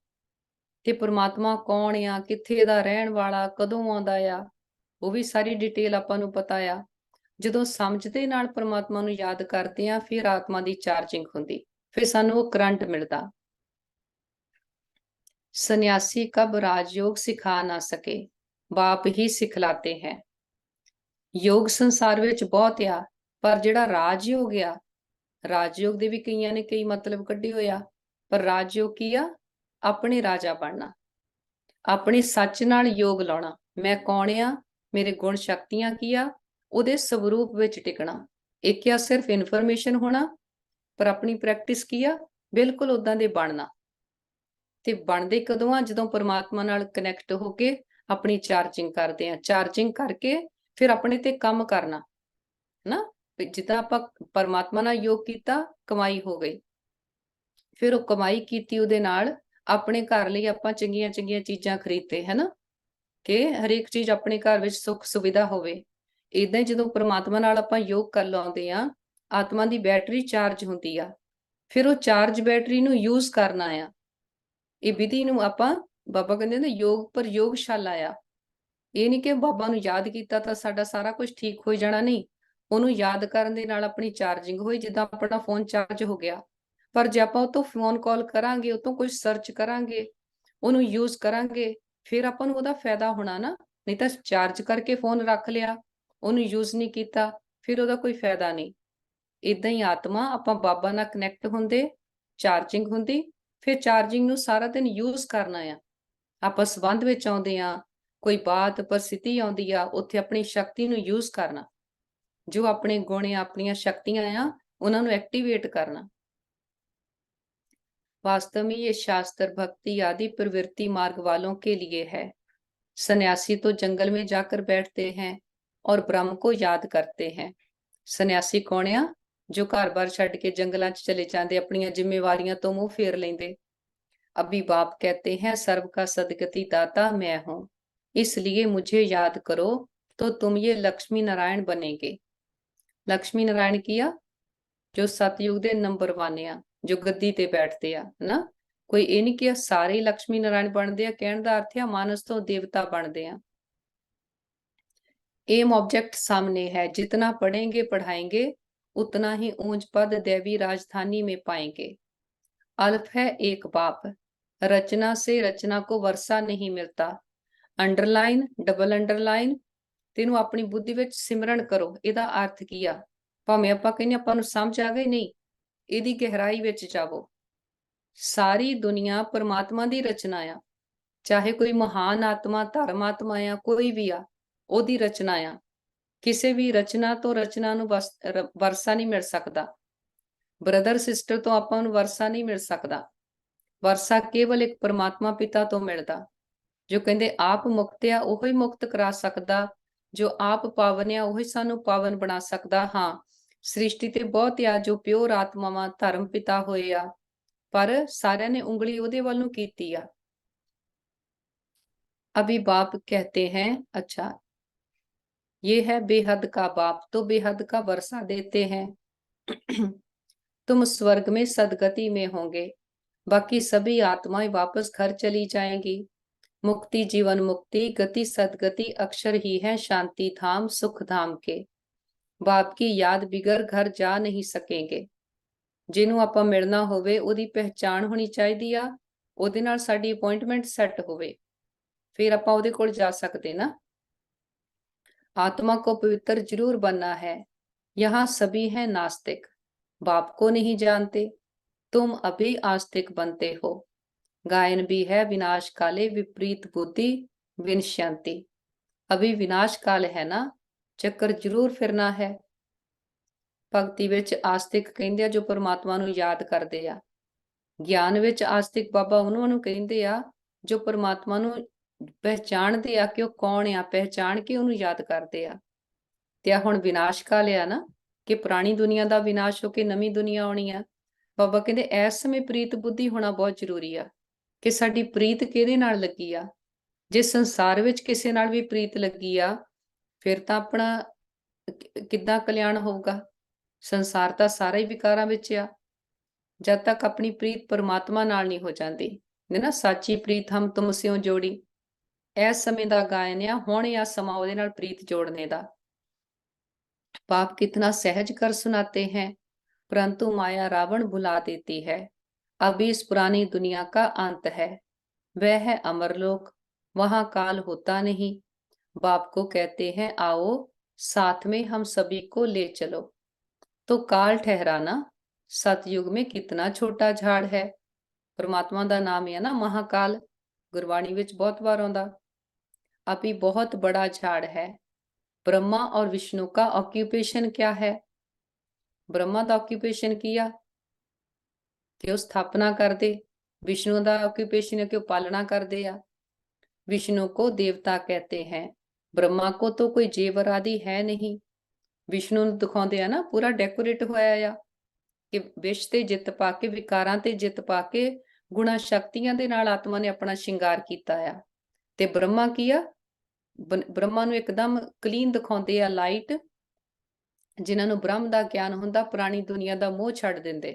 ਤੇ परमात्मा ਕੌਣ ਆ, ਕਿੱਥੇ ਦਾ ਰਹਿਣ ਵਾਲਾ, ਕਦੋਂ ਆਉਂਦਾ ਆ, ਉਹ ਵੀ ਸਾਰੀ ਡਿਟੇਲ ਆਪਾਂ ਨੂੰ ਪਤਾ ਆ। ਜਦੋਂ ਸਮਝਦੇ ਨਾਲ परमात्मा ਨੂੰ ਯਾਦ ਕਰਦੇ ਆ, ਫਿਰ ਆਤਮਾ ਦੀ ਚਾਰਜਿੰਗ ਹੁੰਦੀ, ਫਿਰ ਸਾਨੂੰ ਉਹ ਕਰੰਟ ਮਿਲਦਾ। सन्यासी कब राजयोग सिखा ना सके, बाप ही सिखलाते हैं। योग ਸੰਸਾਰ ਵਿੱਚ ਬਹੁਤ ਆ, ਪਰ ਜਿਹੜਾ ਰਾਜਯੋਗ ਆ, ਰਾਜਯੋਗ ਦੇ ਵੀ ਕਈਆਂ ਨੇ ਕਈ ਮਤਲਬ ਕੱਢੇ ਹੋਏ ਆ, ਪਰ ਰਾਜਯੋਗ ਕੀ ਆ? ਆਪਣੇ ਰਾਜਾ ਬਣਨਾ, ਆਪਣੇ ਸੱਚ ਨਾਲ ਯੋਗ ਲਾਉਣਾ। ਮੈਂ ਕੌਣ ਆ, ਮੇਰੇ ਗੁਣ ਸ਼ਕਤੀਆਂ ਕੀ ਆ, ਉਹਦੇ ਸਵਰੂਪ ਵਿੱਚ ਟਿਕਣਾ। ਇੱਕ ਆ ਸਿਰਫ ਇਨਫੋਰਮੇਸ਼ਨ ਹੋਣਾ, ਪਰ ਆਪਣੀ ਪ੍ਰੈਕਟਿਸ ਕੀ ਆ? ਬਿਲਕੁਲ ਉਦਾਂ ਦੇ ਬਣਨਾ। ਤੇ ਬਣਦੇ ਕਦੋਂ ਆ? ਜਦੋਂ ਪਰਮਾਤਮਾ ਨਾਲ ਕਨੈਕਟ ਹੋ ਕੇ ਆਪਣੀ ਚਾਰਜਿੰਗ ਕਰਦੇ ਆ। ਚਾਰਜਿੰਗ ਕਰਕੇ ਫਿਰ ਆਪਣੇ ਤੇ ਕੰਮ ਕਰਨਾ ਨਾ। ਜਿੱਦਾਂ ਆਪਾਂ ਪਰਮਾਤਮਾ ਨਾਲ ਯੋਗ ਕੀਤਾ, ਕਮਾਈ ਹੋ ਗਈ। ਫਿਰ ਉਹ ਕਮਾਈ ਕੀਤੀ, ਉਹਦੇ ਨਾਲ ਆਪਣੇ ਘਰ ਲਈ ਆਪਾਂ ਚੰਗੀਆਂ ਚੰਗੀਆਂ ਚੀਜ਼ਾਂ ਖਰੀਦਦੇ, ਹੈ ਨਾ, ਕਿ ਹਰੇਕ ਚੀਜ਼ ਆਪਣੇ ਘਰ ਵਿੱਚ ਸੁੱਖ ਸੁਵਿਧਾ ਹੋਵੇ। ਏਦਾਂ ਹੀ ਜਦੋਂ ਪਰਮਾਤਮਾ ਨਾਲ ਆਪਾਂ ਯੋਗ ਕਰ ਲਾਉਂਦੇ ਆ, ਆਤਮਾ ਦੀ ਬੈਟਰੀ ਚਾਰਜ ਹੁੰਦੀ ਆ। ਫਿਰ ਉਹ ਚਾਰਜ ਬੈਟਰੀ ਨੂੰ ਯੂਜ਼ ਕਰਨਾ ਆ। ਇਹ ਵਿਧੀ ਨੂੰ ਆਪਾਂ ਬਾਬਾ ਕਹਿੰਦੇ ਨੇ ਯੋਗ ਪ੍ਰਯੋਗਸ਼ਾਲਾ ਆ। ਇਹ ਨਹੀਂ ਕਿ ਬਾਬਾ ਨੂੰ ਯਾਦ ਕੀਤਾ ਤਾਂ ਸਾਡਾ ਸਾਰਾ ਕੁਝ ਠੀਕ ਹੋ ਜਾਣਾ, ਨਹੀਂ। ਉਹਨੂੰ ਯਾਦ ਕਰਨ ਦੇ ਨਾਲ ਆਪਣੀ ਚਾਰਜਿੰਗ ਹੋਈ, ਜਿੱਦਾਂ ਆਪਣਾ ਫੋਨ ਚਾਰਜ ਹੋ ਗਿਆ। ਪਰ ਜੇ ਆਪਾਂ ਉਹ ਤੋਂ ਫੋਨ ਕਾਲ ਕਰਾਂਗੇ, ਉਹ ਤੋਂ ਕੁਝ ਸਰਚ ਕਰਾਂਗੇ, ਉਹਨੂੰ ਯੂਜ਼ ਕਰਾਂਗੇ, ਫਿਰ ਆਪਾਂ ਨੂੰ ਉਹਦਾ ਫਾਇਦਾ ਹੋਣਾ ਨਾ। ਨਹੀਂ ਤਾਂ ਚਾਰਜ ਕਰਕੇ ਫੋਨ ਰੱਖ ਲਿਆ, ਉਹਨੂੰ ਯੂਜ਼ ਨਹੀਂ ਕੀਤਾ, ਫਿਰ ਉਹਦਾ ਕੋਈ ਫਾਇਦਾ ਨਹੀਂ। ਇਦਾਂ ਹੀ ਆਤਮਾ, ਆਪਾਂ ਬਾਬਾ ਨਾਲ ਕਨੈਕਟ ਹੁੰਦੇ, ਚਾਰਜਿੰਗ ਹੁੰਦੀ, ਫਿਰ ਚਾਰਜਿੰਗ ਨੂੰ ਸਾਰਾ ਦਿਨ ਯੂਜ਼ ਕਰਨਾ ਆ। ਆਪਾਂ ਸੰਬੰਧ ਵਿੱਚ ਆਉਂਦੇ ਆ, ਕੋਈ ਬਾਤ ਪਰਿਸਥਿਤੀ ਆਉਂਦੀ ਆ, ਉੱਥੇ ਆਪਣੀ ਸ਼ਕਤੀ ਨੂੰ ਯੂਜ਼ ਕਰਨਾ, ਜੋ ਆਪਣੇ ਗੁਣ ਆ, ਆਪਣੀਆਂ ਸ਼ਕਤੀਆਂ ਆ, ਉਹਨਾਂ ਨੂੰ ਐਕਟੀਵੇਟ करना। वास्तव में ये शास्त्र भक्ति आदि प्रवृत्ति मार्ग वालों के लिए है। सन्यासी तो जंगल में जाकर बैठते हैं और ब्रह्म को याद करते हैं। सन्यासी कौन आ? जो घर बार छड़ के जंगलों च चले जाते, अपनी जिम्मेवारियां तो मुंह फेर लेंदे। अभी बाप कहते हैं सर्व का सदगति दाता मैं हूं, इसलिए मुझे याद करो तो तुम ये लक्ष्मी नारायण बनेंगे। लक्ष्मी नारायण किया जो सतयुग दे नंबर 1 आ, जो गद्दी ते बैठते आ ना। कोई ये नहीं कि सारे ही लक्ष्मी नारायण बनते आ, कहण दा अर्थ है मानस तो देवता बनते आ। एम ऑब्जेक्ट सामने है, जितना पढ़ेंगे पढ़ाएंगे उतना ही ऊंच पद दैवी राजधानी में पाएंगे। अल्फ है एक बाप, रचना से रचना को वर्षा नहीं मिलता। अंडरलाइन डबल अंडरलाइन तेनू अपनी बुद्धि विच सिमरन करो। इहदा अर्थ की आ? भावें आपां कहने आपां नूं समझ आ गई, नहीं, इहदी गहराई विच जावो। सारी दुनिया परमात्मा दी रचना आ, चाहे कोई महान आत्मा धर्मात्मा आ, कोई भी आ, ओहदी रचना आ। किसी भी रचना तो रचना नूं वर्षा नहीं मिल सकता। ब्रदर सिस्टर तो आपां नूं वर्षा नहीं मिल सकता। वर्षा केवल एक परमात्मा पिता तो मिलदा, जो कहंदे आप मुक्त आ ओही मुक्त करा सकदा, जो आप पावन आ ओही सानू पावन बना सकदा। हाँ, सृष्टि ते बहुत आ जो प्योर आत्मावां धर्म पिता होए आ, पर सारिਆਂ ने उंगली ਉਹਦੇ ਵੱਲ ਨੂੰ ਕੀਤੀ ਆ। अभी बाप कहते हैं अच्छा ये है बेहद का बाप, तो बेहद का वर्षा देते हैं। तुम स्वर्ग में सदगति में होंगे, बाकी सभी आत्माएं वापस घर चली जाएंगी। मुक्ति जीवन मुक्ति, गति सदगति अक्षर ही है शांति धाम सुख धाम के। बाप की याद बिगर घर जा नहीं सकेंगे। ਜਿਹਨੂੰ ਆਪਾਂ ਮਿਲਣਾ ਹੋਵੇ ਉਹਦੀ ਪਹਿਚਾਣ ਹੋਣੀ ਚਾਹੀਦੀ ਆ, ਉਹਦੇ ਨਾਲ ਸਾਡੀ ਅਪਾਇੰਟਮੈਂਟ ਸੈੱਟ ਹੋਵੇ, ਫਿਰ ਆਪਾਂ ਉਹਦੇ ਕੋਲ ਜਾ ਸਕਦੇ ਨਾ। आत्मा को पवित्र जरूर बनना है। यहाँ सभी हैं नास्तिक, बाप को नहीं जानते, तुम अभी आस्तिक बनते हो। गायन भी है विनाश काले विपरीत बुद्धि विनश्यंती। अभी विनाश काल है ना, चक्कर जरूर फिरना है। भगती विच आस्तिक कहंदे आ जो परमात्मा नूं याद करदे आ। ਗਿਆਨ ਵਿੱਚ ਆਸਤਿਕ ਬਾਬਾ ਉਹਨਾਂ ਨੂੰ ਕਹਿੰਦੇ ਆ ਜੋ ਪਰਮਾਤਮਾ ਨੂੰ ਪਹਿਚਾਣਦੇ ਆ ਕਿ ਉਹ ਕੌਣ ਆ, ਪਹਿਚਾਣ ਕੇ ਉਹਨੂੰ ਯਾਦ ਕਰਦੇ ਆ। ਤੇ ਆ ਹੁਣ ਵਿਨਾਸ਼ ਕਾਲ ਆ ਨਾ, ਕਿ ਪੁਰਾਣੀ ਦੁਨੀਆ ਦਾ ਵਿਨਾਸ਼ ਹੋ ਕੇ ਨਵੀਂ ਦੁਨੀਆ ਆਉਣੀ ਆ। ਬਾਬਾ ਕਹਿੰਦੇ ਇਸ ਸਮੇਂ ਪ੍ਰੀਤ ਬੁੱਧੀ ਹੋਣਾ ਬਹੁਤ ਜ਼ਰੂਰੀ ਆ, ਕਿ ਸਾਡੀ ਪ੍ਰੀਤ ਕਿਹਦੇ ਨਾਲ ਲੱਗੀ ਆ। ਜੇ ਸੰਸਾਰ ਵਿੱਚ ਕਿਸੇ ਨਾਲ ਵੀ ਪ੍ਰੀਤ ਲੱਗੀ ਆ, ਫਿਰ ਤਾਂ ਆਪਣਾ ਕਿੱਦਾਂ ਕਲਿਆਣ ਹੋਊਗਾ। ਸੰਸਾਰ ਤਾਂ ਸਾਰਾ ਹੀ ਵਿਕਾਰਾਂ ਵਿੱਚ ਆ। जब तक अपनी प्रीत परमात्मा नाल नहीं हो जाती ना, साची प्रीत हम तुम स्यों जोड़ी। इस समय दा गायन आ, हुण आ समा उहदे नाल प्रीत जोड़ने दा। पाप कितना सहज कर सुनाते हैं, परंतु माया रावण भुला देती है। अब इस पुरानी दुनिया का अंत है, वह है अमरलोक, वहां काल होता नहीं। बाप को कहते हैं आओ साथ में हम सभी को ले चलो। तो काल ठहराना सतयुग में कितना छोटा झाड़ है। परमात्मा दा नाम है ना महाकाल, गुरबाणी विच बहुत बार आउंदा। अभी बहुत बड़ा झाड़ है। ब्रह्मा और विष्णु का ऑक्यूपेशन क्या है? ब्रह्मा दा ऑक्यूपेशन किया कि वो स्थापना करदे, विष्णु दा ऑक्यूपेशन है कि वो पालना करदे आ। विष्णु को देवता कहते हैं, ब्रह्मा को तो कोई जेवर आदि है नहीं। विष्णु नूं दिखाउंदे आ ना पूरा डेकोरेट होया आ, कि विश ते जित पा के विकारां ते जित पा के गुणा शक्तियां दे नाल आत्मा ने अपना श्रृंगार कीता आ। ते ब्रह्मा की आ, ब्रह्मा नूं एकदम क्लीन दिखाउंदे आ, लाइट, जिन्हां नूं ब्रह्म दा ज्ञान हुंदा, पुरानी दुनिया दा मोह छड्ड दिंदे।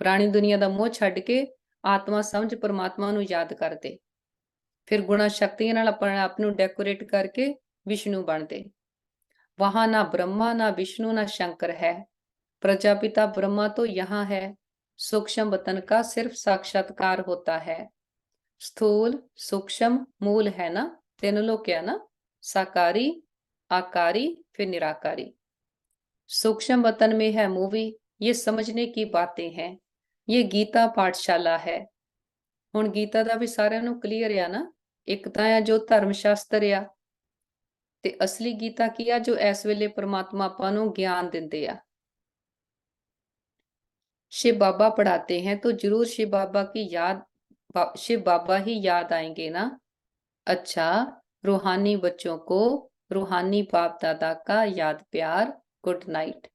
पुरानी दुनिया दा मोह छड्ड के ਆਤਮਾ ਸਮਝ ਪਰਮਾਤਮਾ ਨੂੰ ਯਾਦ ਕਰਦੇ। ਫਿਰ ਗੁਣਾ ਸ਼ਕਤੀਆਂ ਨਾਲ ਆਪਣੇ ਆਪ ਨੂੰ ਡੈਕੋਰੇਟ ਕਰਕੇ ਵਿਸ਼ਨੂੰ ਬਣਦੇ। वहां ना ब्रह्मा ना विष्णु ना शंकर है, प्रजापिता ब्रह्मा तो यहाँ है, सूक्ष्म वतन का सिर्फ साक्षात्कार होता है। स्थूल सूक्ष्म मूल है ना, तीनों लोग क्या ना, साकारी आकारी फिर निराकारी। सूक्ष्म वतन में है मूवी, ये समझने की बातें हैं, ये गीता पाठशाला है। हुण गीता दा भी सारिਆਂ ਨੂੰ क्लियर आ ना, एक ਤਾਂ ਆ ਜੋ ਧਰਮ ਸ਼ਾਸਤਰ ਆ, ਤੇ ਅਸਲੀ ਗੀਤਾ ਕੀ ਆ, ਜੋ ਇਸ ਵੇਲੇ परमात्मा ਆਪਾਂ ਨੂੰ ਗਿਆਨ ਦਿੰਦੇ ਆ। शिव बाबा पढ़ाते हैं तो जरूर शिव बाबा की याद, शिव बाबा ही याद आएंगे ना। अच्छा, रूहानी बच्चों को रूहानी बाप दादा का याद प्यार, गुड नाइट।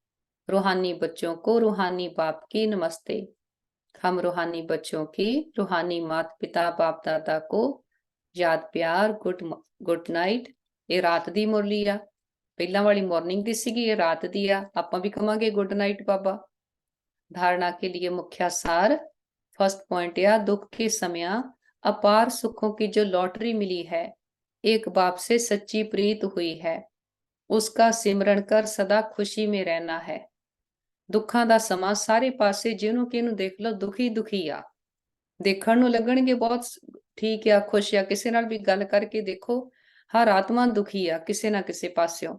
रूहानी बच्चों को रूहानी बाप की नमस्ते। हम रूहानी बच्चों की रूहानी माता पिता बाप दादा को याद प्यार, गुड नाइट। ਇਹ ਰਾਤ ਦੀ ਮੁਰਲੀ ਆ, ਪਹਿਲਾਂ ਵਾਲੀ ਮਾਰਨਿੰਗ ਦੀ ਸੀਗੀ, ਇਹ ਰਾਤ ਦੀ ਆ। ਆਪਾਂ ਵੀ ਕਵਾਂਗੇ ਗੁੱਡ ਨਾਈਟ ਬਾਬਾ। धारणा के लिए मुख्य सार, फर्स्ट पॉइंट या दुख के समय अपार सुखों की जो लॉटरी मिली है, एक बाप से सच्ची प्रीत हुई है, उसका सिमरण कर सदा खुशी में रहना है। दुखा ਦਾ ਸਮਾਂ ਸਾਰੇ ਪਾਸੇ ਜਿਹਨੂੰ ਕਿਹਨੂੰ ਦੇਖ ਲਓ ਦੁਖੀ ਦੁਖੀ ਆ, ਦੇਖਣ ਨੂੰ ਲੱਗਣਗੇ ਬਹੁਤ ਠੀਕ ਆ, ਖੁਸ਼ ਆ, ਕਿਸੇ ਨਾਲ ਵੀ ਗੱਲ ਕਰਕੇ ਦੇਖੋ ਹਰ ਆਤਮਾ ਦੁਖੀ ਆ ਕਿਸੇ ਨਾ ਕਿਸੇ ਪਾਸਿਓਂ।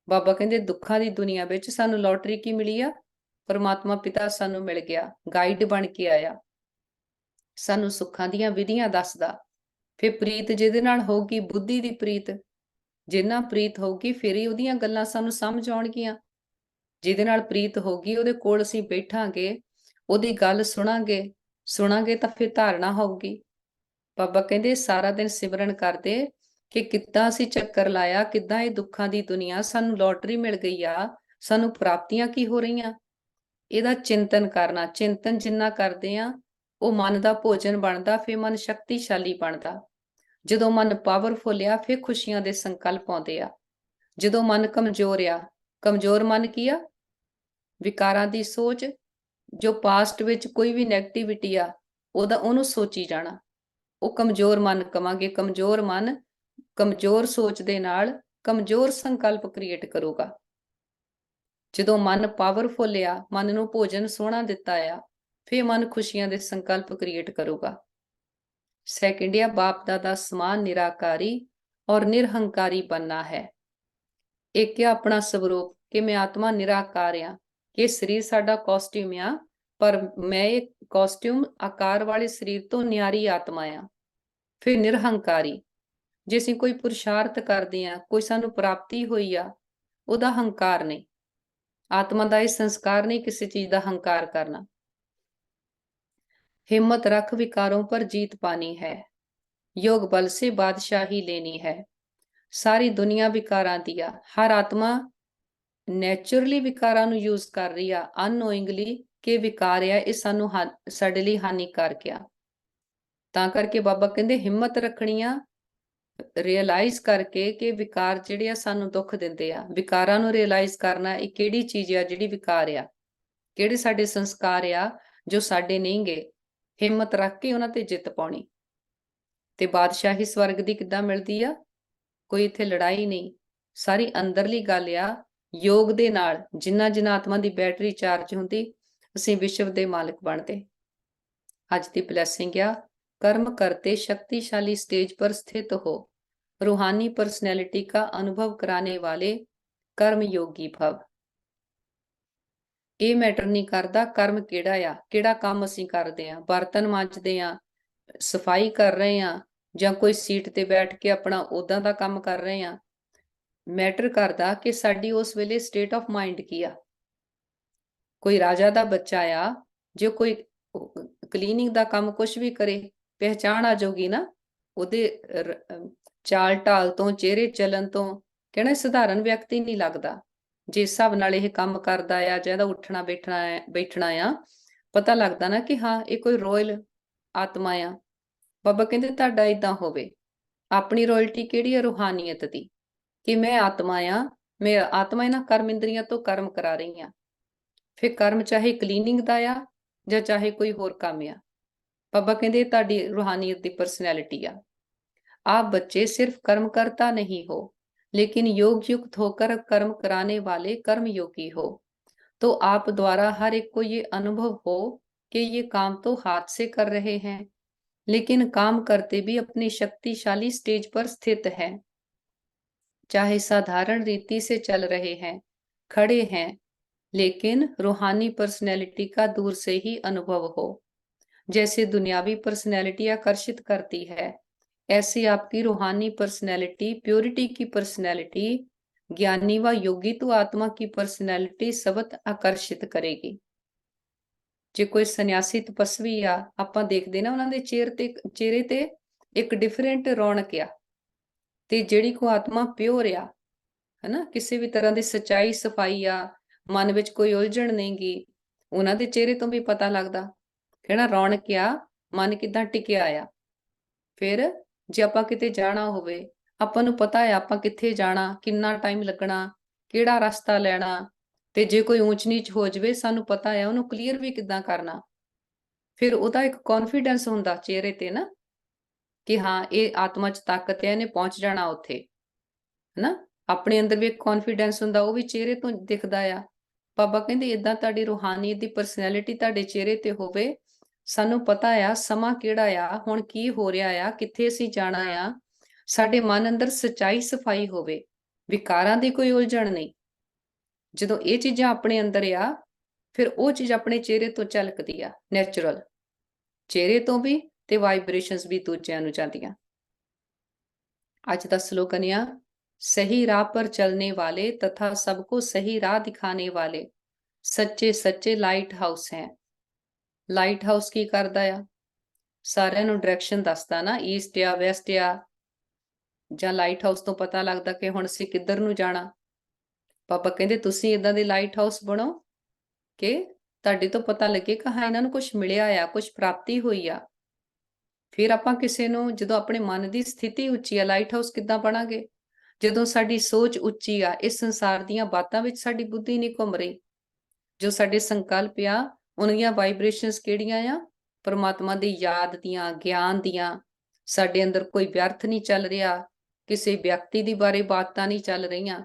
ਬਾਬਾ ਕਹਿੰਦੇ ਦੁੱਖਾਂ ਦੀ ਦੁਨੀਆ ਵਿੱਚ ਸਾਨੂੰ ਲੋਟਰੀ ਕੀ ਮਿਲੀ ਆ, परमात्मा पिता सानू मिल गया, गाइड बन के आया, सानू सुखां दियां विधियां दसदा। फिर प्रीत जिहदे नाल होगी, बुद्धि दी प्रीत, जिन्ना प्रीत होगी फिर ही उहदियां गल्लां सानू समझ आउणगियां। जिहदे नाल प्रीत होगी उहदे कोल असीं बैठांगे, उहदी गल सुणांगे तां फिर धारणा होगी। बाबा कहंदे सारा दिन सिमरन करदे कि किद्दां असीं चक्कर लाया, किद्दां इह दुखां दी दुनिया सानू लॉटरी मिल गई आ, सानू प्राप्तियां की हो रहीਆਂ। ਇਹਦਾ ਚਿੰਤਨ ਕਰਨਾ, ਚਿੰਤਨ ਜਿੰਨਾ ਕਰਦੇ ਆ ਉਹ ਮਨ ਦਾ ਭੋਜਨ ਬਣਦਾ, ਫਿਰ ਮਨ ਸ਼ਕਤੀਸ਼ਾਲੀ ਬਣਦਾ। ਜਦੋਂ ਮਨ ਪਾਵਰਫੁਲ ਆ ਫਿਰ ਖੁਸ਼ੀਆਂ ਦੇ ਸੰਕਲਪ ਆਉਂਦੇ ਆ। ਜਦੋਂ ਮਨ ਕਮਜ਼ੋਰ ਆ, ਕਮਜ਼ੋਰ ਮਨ ਕੀ ਆ, ਵਿਕਾਰਾਂ ਦੀ ਸੋਚ, ਜੋ ਪਾਸਟ ਵਿੱਚ ਕੋਈ ਵੀ ਨੈਗੇਟਿਵਿਟੀ ਆ ਉਹਨੂੰ ਸੋਚੀ ਜਾਣਾ, ਉਹ ਕਮਜ਼ੋਰ ਮਨ ਕਵਾਂਗੇ। ਕਮਜ਼ੋਰ ਮਨ ਕਮਜ਼ੋਰ ਸੋਚ ਦੇ ਨਾਲ ਕਮਜ਼ੋਰ ਸੰਕਲਪ ਕ੍ਰੀਏਟ ਕਰੂਗਾ। ਜਦੋਂ ਮਨ ਪਾਵਰਫੁਲ ਆ, ਮਨ ਨੂੰ ਭੋਜਨ ਸੋਹਣਾ ਦਿੱਤਾ ਆ, ਫਿਰ ਮਨ ਖੁਸ਼ੀਆਂ ਦੇ ਸੰਕਲਪ ਕ੍ਰੀਏਟ ਕਰੂਗਾ। ਸੈਕਿੰਡ ਆ ਬਾਪ ਦਾਦਾ ਸਮਾਨ ਨਿਰਾਕਾਰੀ ਔਰ ਨਿਰਹੰਕਾਰੀ ਬਣਨਾ ਹੈ। ਇੱਕ ਆ ਆਪਣਾ ਸਵਰੂਪ ਕਿ ਮੈਂ ਆਤਮਾ ਨਿਰਾਕਾਰ ਆ, ਕਿ ਸਰੀਰ ਸਾਡਾ ਕਾਸਟਿਊਮ ਆ, ਪਰ ਮੈਂ ਇਹ ਕਾਸਟਿਊਮ ਆਕਾਰ ਵਾਲੇ ਸਰੀਰ ਤੋਂ ਨਿਆਰੀ ਆਤਮਾ ਆ। ਫਿਰ ਨਿਰਹੰਕਾਰੀ, ਜੇ ਅਸੀਂ ਕੋਈ ਪੁਰਸ਼ਾਰਥ ਕਰਦੇ ਆ, ਕੋਈ ਸਾਨੂੰ ਪ੍ਰਾਪਤੀ ਹੋਈ ਆ, ਉਹਦਾ ਹੰਕਾਰ ਨਹੀਂ। आत्मा का यह संस्कार नहीं किसी चीज का हंकार करना। हिम्मत रख विकारों पर जीत पानी है, योग बल से बादशाही लेनी है। सारी दुनिया विकारां दी आ, हर आत्मा नैचुरली विकारां नूं यूज कर रही आ, अननोइंगली कि विकार आ ये सानू साडे लई हानिकारक आ। तां करके बाबा कहंदे हिम्मत रखनी आ, रियलाइज करके कि विकार जिहड़े आ सानू दुख दिंदे आ। विकारां नूं रियलाइज करना ਇਹ ਕਿਹੜੀ ਚੀਜ਼ ਆ ਜਿਹੜੀ ਵਿਕਾਰ ਆ, ਕਿਹੜੇ ਸਾਡੇ ਸੰਸਕਾਰ ਆ ਜੋ ਸਾਡੇ ਨਹੀਂ ਗੇ। ਹਿੰਮਤ ਰੱਖ ਕੇ ਉਹਨਾਂ ਤੇ ਜਿੱਤ ਪਾਉਣੀ। ਤੇ ਬਾਦਸ਼ਾਹੀ ਸਵਰਗ ਦੀ ਕਿੱਦਾਂ ਮਿਲਦੀ ਆ, ਕੋਈ ਇੱਥੇ ਲੜਾਈ ਨਹੀਂ, ਸਾਰੀ ਅੰਦਰਲੀ ਗੱਲ ਆ। ਯੋਗ ਦੇ ਨਾਲ ਜਿੰਨਾ ਜਿੰਨਾ ਆਤਮਾ ਦੀ ਬੈਟਰੀ ਚਾਰਜ ਹੁੰਦੀ, ਅਸੀਂ ਵਿਸ਼ਵ ਦੇ ਮਾਲਕ ਬਣਦੇ। ਅੱਜ ਦੀ ਬਲੈਸਿੰਗ ਆ, कर्म करते शक्तिशाली स्टेज पर स्थित हो, रूहानी पर्सनैलिटी का अनुभव कराने वाले कर्म योगी भव। ਇਹ ਮੈਟਰ ਨਹੀਂ ਕਰਦਾ ਕਰਮ ਕਿਹੜਾ ਆ, ਕਿਹੜਾ ਕੰਮ ਅਸੀਂ ਕਰਦੇ ਆ, ਬਰਤਨ ਮਾਂਜਦੇ ਆ, ਸਫਾਈ ਕਰ ਰਹੇ ਆ, ਜਾਂ ਕੋਈ ਸੀਟ ਤੇ ਬੈਠ ਕੇ ਆਪਣਾ ਉਦਾਂ ਦਾ ਕੰਮ ਕਰ ਰਹੇ ਆ। ਮੈਟਰ ਕਰਦਾ ਕਿ ਸਾਡੀ ਉਸ ਵੇਲੇ ਸਟੇਟ ਆਫ ਮਾਈਂਡ ਕੀ ਆ। ਕੋਈ ਰਾਜਾ ਦਾ ਬੱਚਾ ਆ, ਜੇ ਕੋਈ ਕਲੀਨਿੰਗ ਦਾ ਕੰਮ ਕੁਝ ਵੀ ਕਰੇ, ਪਹਿਚਾਣ ਆ ਜਾਊਗੀ ਨਾ ਉਹਦੇ ਚਾਲ ਢਾਲ ਤੋਂ, ਚਿਹਰੇ ਚੱਲਣ ਤੋਂ, ਕਹਿਣਾ ਸਧਾਰਨ ਵਿਅਕਤੀ ਨਹੀਂ ਲੱਗਦਾ। ਜਿਸ ਹਿਸਾਬ ਨਾਲ ਇਹ ਕੰਮ ਕਰਦਾ ਆ ਜਾਂ ਇਹਦਾ ਉੱਠਣਾ ਬੈਠਣਾ ਆ, ਪਤਾ ਲੱਗਦਾ ਨਾ ਕਿ ਹਾਂ ਇਹ ਕੋਈ ਰੋਇਲ ਆਤਮਾ ਆ। ਬਾਬਾ ਕਹਿੰਦੇ ਤੁਹਾਡਾ ਏਦਾਂ ਹੋਵੇ। ਆਪਣੀ ਰੋਇਲਟੀ ਕਿਹੜੀ ਹੈ? ਰੂਹਾਨੀਅਤ ਦੀ, ਕਿ ਮੈਂ ਆਤਮਾ ਆ, ਮੈਂ ਆਤਮਾ ਇਹਨਾਂ ਕਰਮ ਇੰਦਰੀਆਂ ਤੋਂ ਕਰਮ ਕਰਾ ਰਹੀ ਆ। ਫਿਰ ਕਰਮ ਚਾਹੇ ਕਲੀਨਿੰਗ ਦਾ ਆ ਜਾਂ ਚਾਹੇ ਕੋਈ ਹੋਰ ਕੰਮ ਆ, ਬਾਬਾ ਕਹਿੰਦੇ ਇਹ ਤੁਹਾਡੀ ਰੂਹਾਨੀਅਤ ਦੀ ਪਰਸਨੈਲਿਟੀ ਆ। आप बच्चे सिर्फ कर्मकर्ता नहीं हो, लेकिन योग युक्त होकर कर्म कराने वाले कर्म योगी हो। तो आप द्वारा हर एक को ये अनुभव हो कि ये काम तो हाथ से कर रहे हैं, लेकिन काम करते भी अपनी शक्तिशाली स्टेज पर स्थित है। चाहे साधारण रीति से चल रहे हैं, खड़े हैं, लेकिन रूहानी पर्सनैलिटी का दूर से ही अनुभव हो। जैसे दुनियावी पर्सनैलिटी आकर्षित करती है, ऐसी आपकी रूहानी पर्सनैलिटी, प्योरिटी की पर्सनैलिटी, ज्ञानी व योगी तो आत्मा की पर्सनैलिटी सबत आकर्षित करेगी। जे कोई सन्यासी तपस्वी आ, ਆਪਾਂ ਦੇਖਦੇ ਨਾ ਉਹਨਾਂ ਦੇ ਚਿਹਰੇ ਤੇ ਇੱਕ ਡਿਫਰੈਂਟ ਰੌਣਕ ਆ, ਤੇ ਜਿਹੜੀ ਕੋ ਆਤਮਾ ਪਿਓਰ ਆ, ਹਨਾ, ਕਿਸੇ ਵੀ ਤਰ੍ਹਾਂ ਦੀ ਸਚਾਈ ਸਫਾਈ ਆ, ਮਨ ਵਿੱਚ ਕੋਈ ਉਲਝਣ ਨਹੀਂਗੀ, ਉਹਨਾਂ ਦੇ ਚਿਹਰੇ ਤੋਂ ਵੀ ਪਤਾ ਲੱਗਦਾ ਕਿਹੜਾ ਰੌਣਕ ਆ, ਮਨ ਕਿਦਾਂ ਟਿਕਿਆ ਆ। ਫਿਰ ਜੇ ਆਪਾਂ ਕਿਤੇ ਜਾਣਾ ਹੋਵੇ, ਆਪਾਂ ਨੂੰ ਪਤਾ ਹੈ ਆਪਾਂ ਕਿੱਥੇ ਜਾਣਾ, ਕਿੰਨਾ ਟਾਈਮ ਲੱਗਣਾ, ਕਿਹੜਾ ਰਸਤਾ ਲੈਣਾ, ਤੇ ਜੇ ਕੋਈ ਊਚ ਨੀਚ ਹੋ ਜਾਵੇ ਸਾਨੂੰ ਪਤਾ ਹੈ ਉਹਨੂੰ ਕਲੀਅਰ ਵੀ ਕਿੱਦਾਂ ਕਰਨਾ। ਫਿਰ ਉਹਦਾ ਇੱਕ ਕੌਨਫੀਡੈਂਸ ਹੁੰਦਾ ਚਿਹਰੇ ਤੇ ਨਾ, ਕਿ ਹਾਂ ਇਹ ਆਤਮਾ 'ਚ ਤਾਕਤ ਹੈ, ਇਹਨੇ ਪਹੁੰਚ ਜਾਣਾ ਉੱਥੇ, ਹਨਾ। ਆਪਣੇ ਅੰਦਰ ਵੀ ਇੱਕ ਕੌਨਫੀਡੈਂਸ ਹੁੰਦਾ, ਉਹ ਵੀ ਚਿਹਰੇ ਤੋਂ ਦਿਖਦਾ ਆ। ਬਾਬਾ ਕਹਿੰਦੇ ਏਦਾਂ ਤੁਹਾਡੀ ਰੂਹਾਨੀਅਤ ਦੀ ਪਰਸਨੈਲਿਟੀ ਤੁਹਾਡੇ ਚਿਹਰੇ ਤੇ ਹੋਵੇ, ਸਾਨੂੰ ਪਤਾ ਆ ਸਮਾਂ ਕਿਹੜਾ ਆ, ਹੁਣ ਕੀ ਹੋ ਰਿਹਾ ਆ, ਕਿੱਥੇ ਅਸੀਂ ਜਾਣਾ ਆ। ਸਾਡੇ ਮਨ ਅੰਦਰ ਸਚਾਈ ਸਫਾਈ ਹੋਵੇ, ਵਿਕਾਰਾਂ ਦੀ ਕੋਈ ਉਲਝਣ ਨਹੀਂ। ਜਦੋਂ ਇਹ ਚੀਜ਼ਾਂ ਆਪਣੇ ਅੰਦਰ ਆ, ਫਿਰ ਉਹ ਚੀਜ਼ ਆਪਣੇ ਚਿਹਰੇ ਤੋਂ ਝਲਕਦੀ ਆ, ਨੈਚੁਰਲ ਚਿਹਰੇ ਤੋਂ ਵੀ, ਤੇ ਵਾਈਬ੍ਰੇਸ਼ਨਸ ਵੀ ਦੂਜਿਆਂ ਨੂੰ ਜਾਂਦੀਆਂ। ਅੱਜ ਦਾ ਸਲੋਗਨ ਆ, ਸਹੀ ਰਾਹ ਪਰ ਚਲਨੇ ਵਾਲੇ ਤਥਾ सबको सही राह दिखाने वाले सच्चे सच्चे ਲਾਈਟ ਹਾਊਸ ਹੈ। ਲਾਈਟ ਹਾਊਸ ਕੀ ਕਰਦਾ ਆ? ਸਾਰਿਆਂ ਨੂੰ ਡਾਇਰੈਕਸ਼ਨ ਦੱਸਦਾ ਨਾ, ਈਸਟ ਆ, ਵੈਸਟ ਆ, ਜਾਂ ਲਾਈਟ ਹਾਊਸ ਤੋਂ ਪਤਾ ਲੱਗਦਾ ਕਿ ਹੁਣ ਅਸੀਂ ਕਿੱਧਰ ਨੂੰ ਜਾਣਾ। ਬਾਬਾ ਕਹਿੰਦੇ ਤੁਸੀਂ ਇਦਾਂ ਦੇ ਲਾਈਟ ਹਾਊਸ ਬਣੋ ਕਿ ਤੁਹਾਡੇ ਤੋਂ ਪਤਾ ਲੱਗੇ ਕਿ ਹਾਂ ਇਹਨਾਂ ਨੂੰ ਕੁਝ ਮਿਲਿਆ ਆ, ਕੁਝ ਪ੍ਰਾਪਤੀ ਹੋਈ ਆ। ਫਿਰ ਆਪਾਂ ਕਿਸੇ ਨੂੰ, ਜਦੋਂ ਆਪਣੇ ਮਨ ਦੀ ਸਥਿਤੀ ਉੱਚੀ ਆ, ਲਾਈਟ ਹਾਊਸ ਕਿੱਦਾਂ ਬਣਾਂਗੇ? ਜਦੋਂ ਸਾਡੀ ਸੋਚ ਉੱਚੀ ਆ, ਇਸ ਸੰਸਾਰ ਦੀਆਂ ਬਾਤਾਂ ਵਿੱਚ ਸਾਡੀ ਬੁੱਧੀ ਨਹੀਂ ਘੁੰਮ ਰਹੀ, ਜੋ ਸਾਡੇ ਸੰਕਲਪ ਆ ਉਹਨਾਂ ਦੀਆਂ ਵਾਈਬ੍ਰੇਸ਼ਨਸ ਕਿਹੜੀਆਂ ਆ? ਪਰਮਾਤਮਾ ਦੀ ਯਾਦ ਦੀਆਂ, ਗਿਆਨ ਦੀਆਂ। ਸਾਡੇ ਅੰਦਰ ਕੋਈ ਵਿਅਰਥ ਨਹੀਂ ਚੱਲ ਰਿਹਾ, ਕਿਸੇ ਵਿਅਕਤੀ ਦੀ ਬਾਰੇ ਬਾਤਾਂ ਨਹੀਂ ਚੱਲ ਰਹੀਆਂ।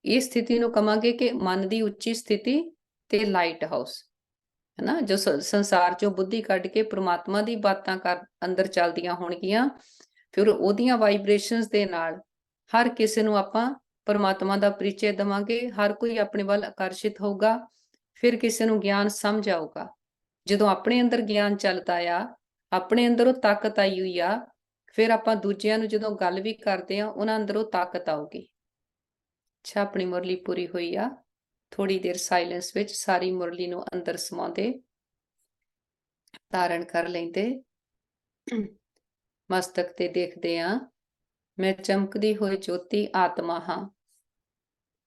ਇਹ ਸਥਿਤੀ ਨੂੰ ਕਵਾਂਗੇ ਕਿ ਮਨ ਦੀ ਉੱਚੀ ਸਥਿਤੀ ਤੇ ਲਾਈਟ ਹਾਊਸ, ਹਨਾ। ਜੋ ਸੰਸਾਰ ਚੋਂ ਬੁੱਧੀ ਕੱਢ ਕੇ ਪ੍ਰਮਾਤਮਾ ਦੀ ਬਾਤਾਂ ਅੰਦਰ ਚੱਲਦੀਆਂ ਹੋਣਗੀਆਂ, ਫਿਰ ਉਹਦੀਆਂ ਵਾਈਬ੍ਰੇਸ਼ਨਸ ਦੇ ਨਾਲ ਹਰ ਕਿਸੇ ਨੂੰ ਆਪਾਂ ਪ੍ਰਮਾਤਮਾ ਦਾ ਪਰਿਚੈ ਦੇਵਾਂਗੇ, ਹਰ ਕੋਈ ਆਪਣੇ ਵੱਲ ਆਕਰਸ਼ਿਤ ਹੋਊਗਾ, ਫਿਰ ਕਿਸੇ ਨੂੰ ਗਿਆਨ ਸਮਝ ਆਊਗਾ। ਜਦੋਂ ਆਪਣੇ ਅੰਦਰ ਗਿਆਨ ਚੱਲਦਾ ਆ, ਆਪਣੇ ਅੰਦਰ ਉਹ ਤਾਕਤ ਆਈ ਹੋਈ ਆ, ਫਿਰ ਆਪਾਂ ਦੂਜਿਆਂ ਨੂੰ ਜਦੋਂ ਗੱਲ ਵੀ ਕਰਦੇ ਆ, ਉਹਨਾਂ ਅੰਦਰ ਉਹ ਤਾਕਤ ਆਊਗੀ। ਅੱਛਾ, ਆਪਣੀ ਮੁਰਲੀ ਪੂਰੀ ਹੋਈ ਆ। ਥੋੜੀ ਦੇਰ ਸਾਇਲੈਂਸ ਵਿੱਚ ਸਾਰੀ ਮੁਰਲੀ ਨੂੰ ਅੰਦਰ ਸਮਾਉਂਦੇ, ਧਾਰਨ ਕਰ ਲੈਂਦੇ, ਮਸਤਕ ਤੇ ਦੇਖਦੇ ਆ, ਮੈਂ ਚਮਕਦੀ ਹੋਈ ਜੋਤੀ ਆਤਮਾ ਹਾਂ,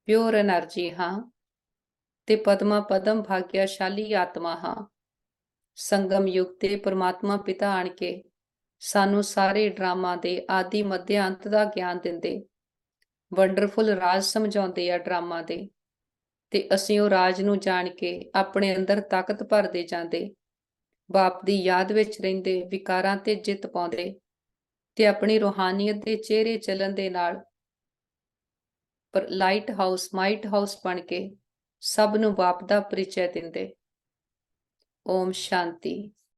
ਪਿਓਰ એનર્ਜੀ ਹਾਂ, ਤੇ ਪਦਮਾ ਪਦਮ ਭਾਗਿਆਸ਼ਾਲੀ ਆਤਮਾ ਹਾਂ। ਸੰਗਮ ਯੁਗ ਤੇ ਪਰਮਾਤਮਾ ਪਿਤਾ ਆਣ ਕੇ ਸਾਨੂੰ ਸਾਰੇ ਡਰਾਮਾ ਦੇ ਆਦਿ ਮੱਧ ਅੰਤ ਦਾ ਗਿਆਨ ਦਿੰਦੇ, ਵੰਡਰਫੁਲ ਰਾਜ ਸਮਝਾਉਂਦੇ ਆ ਡਰਾਮਾ ਦੇ, ਤੇ ਅਸੀਂ ਉਹ ਰਾਜ ਨੂੰ ਜਾਣ ਕੇ ਆਪਣੇ ਅੰਦਰ ਤਾਕਤ ਭਰਦੇ ਜਾਂਦੇ, ਬਾਪ ਦੀ ਯਾਦ ਵਿੱਚ ਰਹਿੰਦੇ, ਵਿਕਾਰਾਂ ਤੇ ਜਿੱਤ ਪਾਉਂਦੇ, ਤੇ ਆਪਣੀ ਰੂਹਾਨੀਅਤ ਦੇ ਚਿਹਰੇ ਚੱਲਣ ਦੇ ਨਾਲ ਪਰ ਲਾਈਟ ਹਾਊਸ, ਮਾਈਟ ਹਾਊਸ ਬਣ ਕੇ ਸਭ ਨੂੰ ਬਾਪ ਦਾ ਪਰਿਚੈ ਦਿੰਦੇ। ਓਮ ਸ਼ਾਂਤੀ।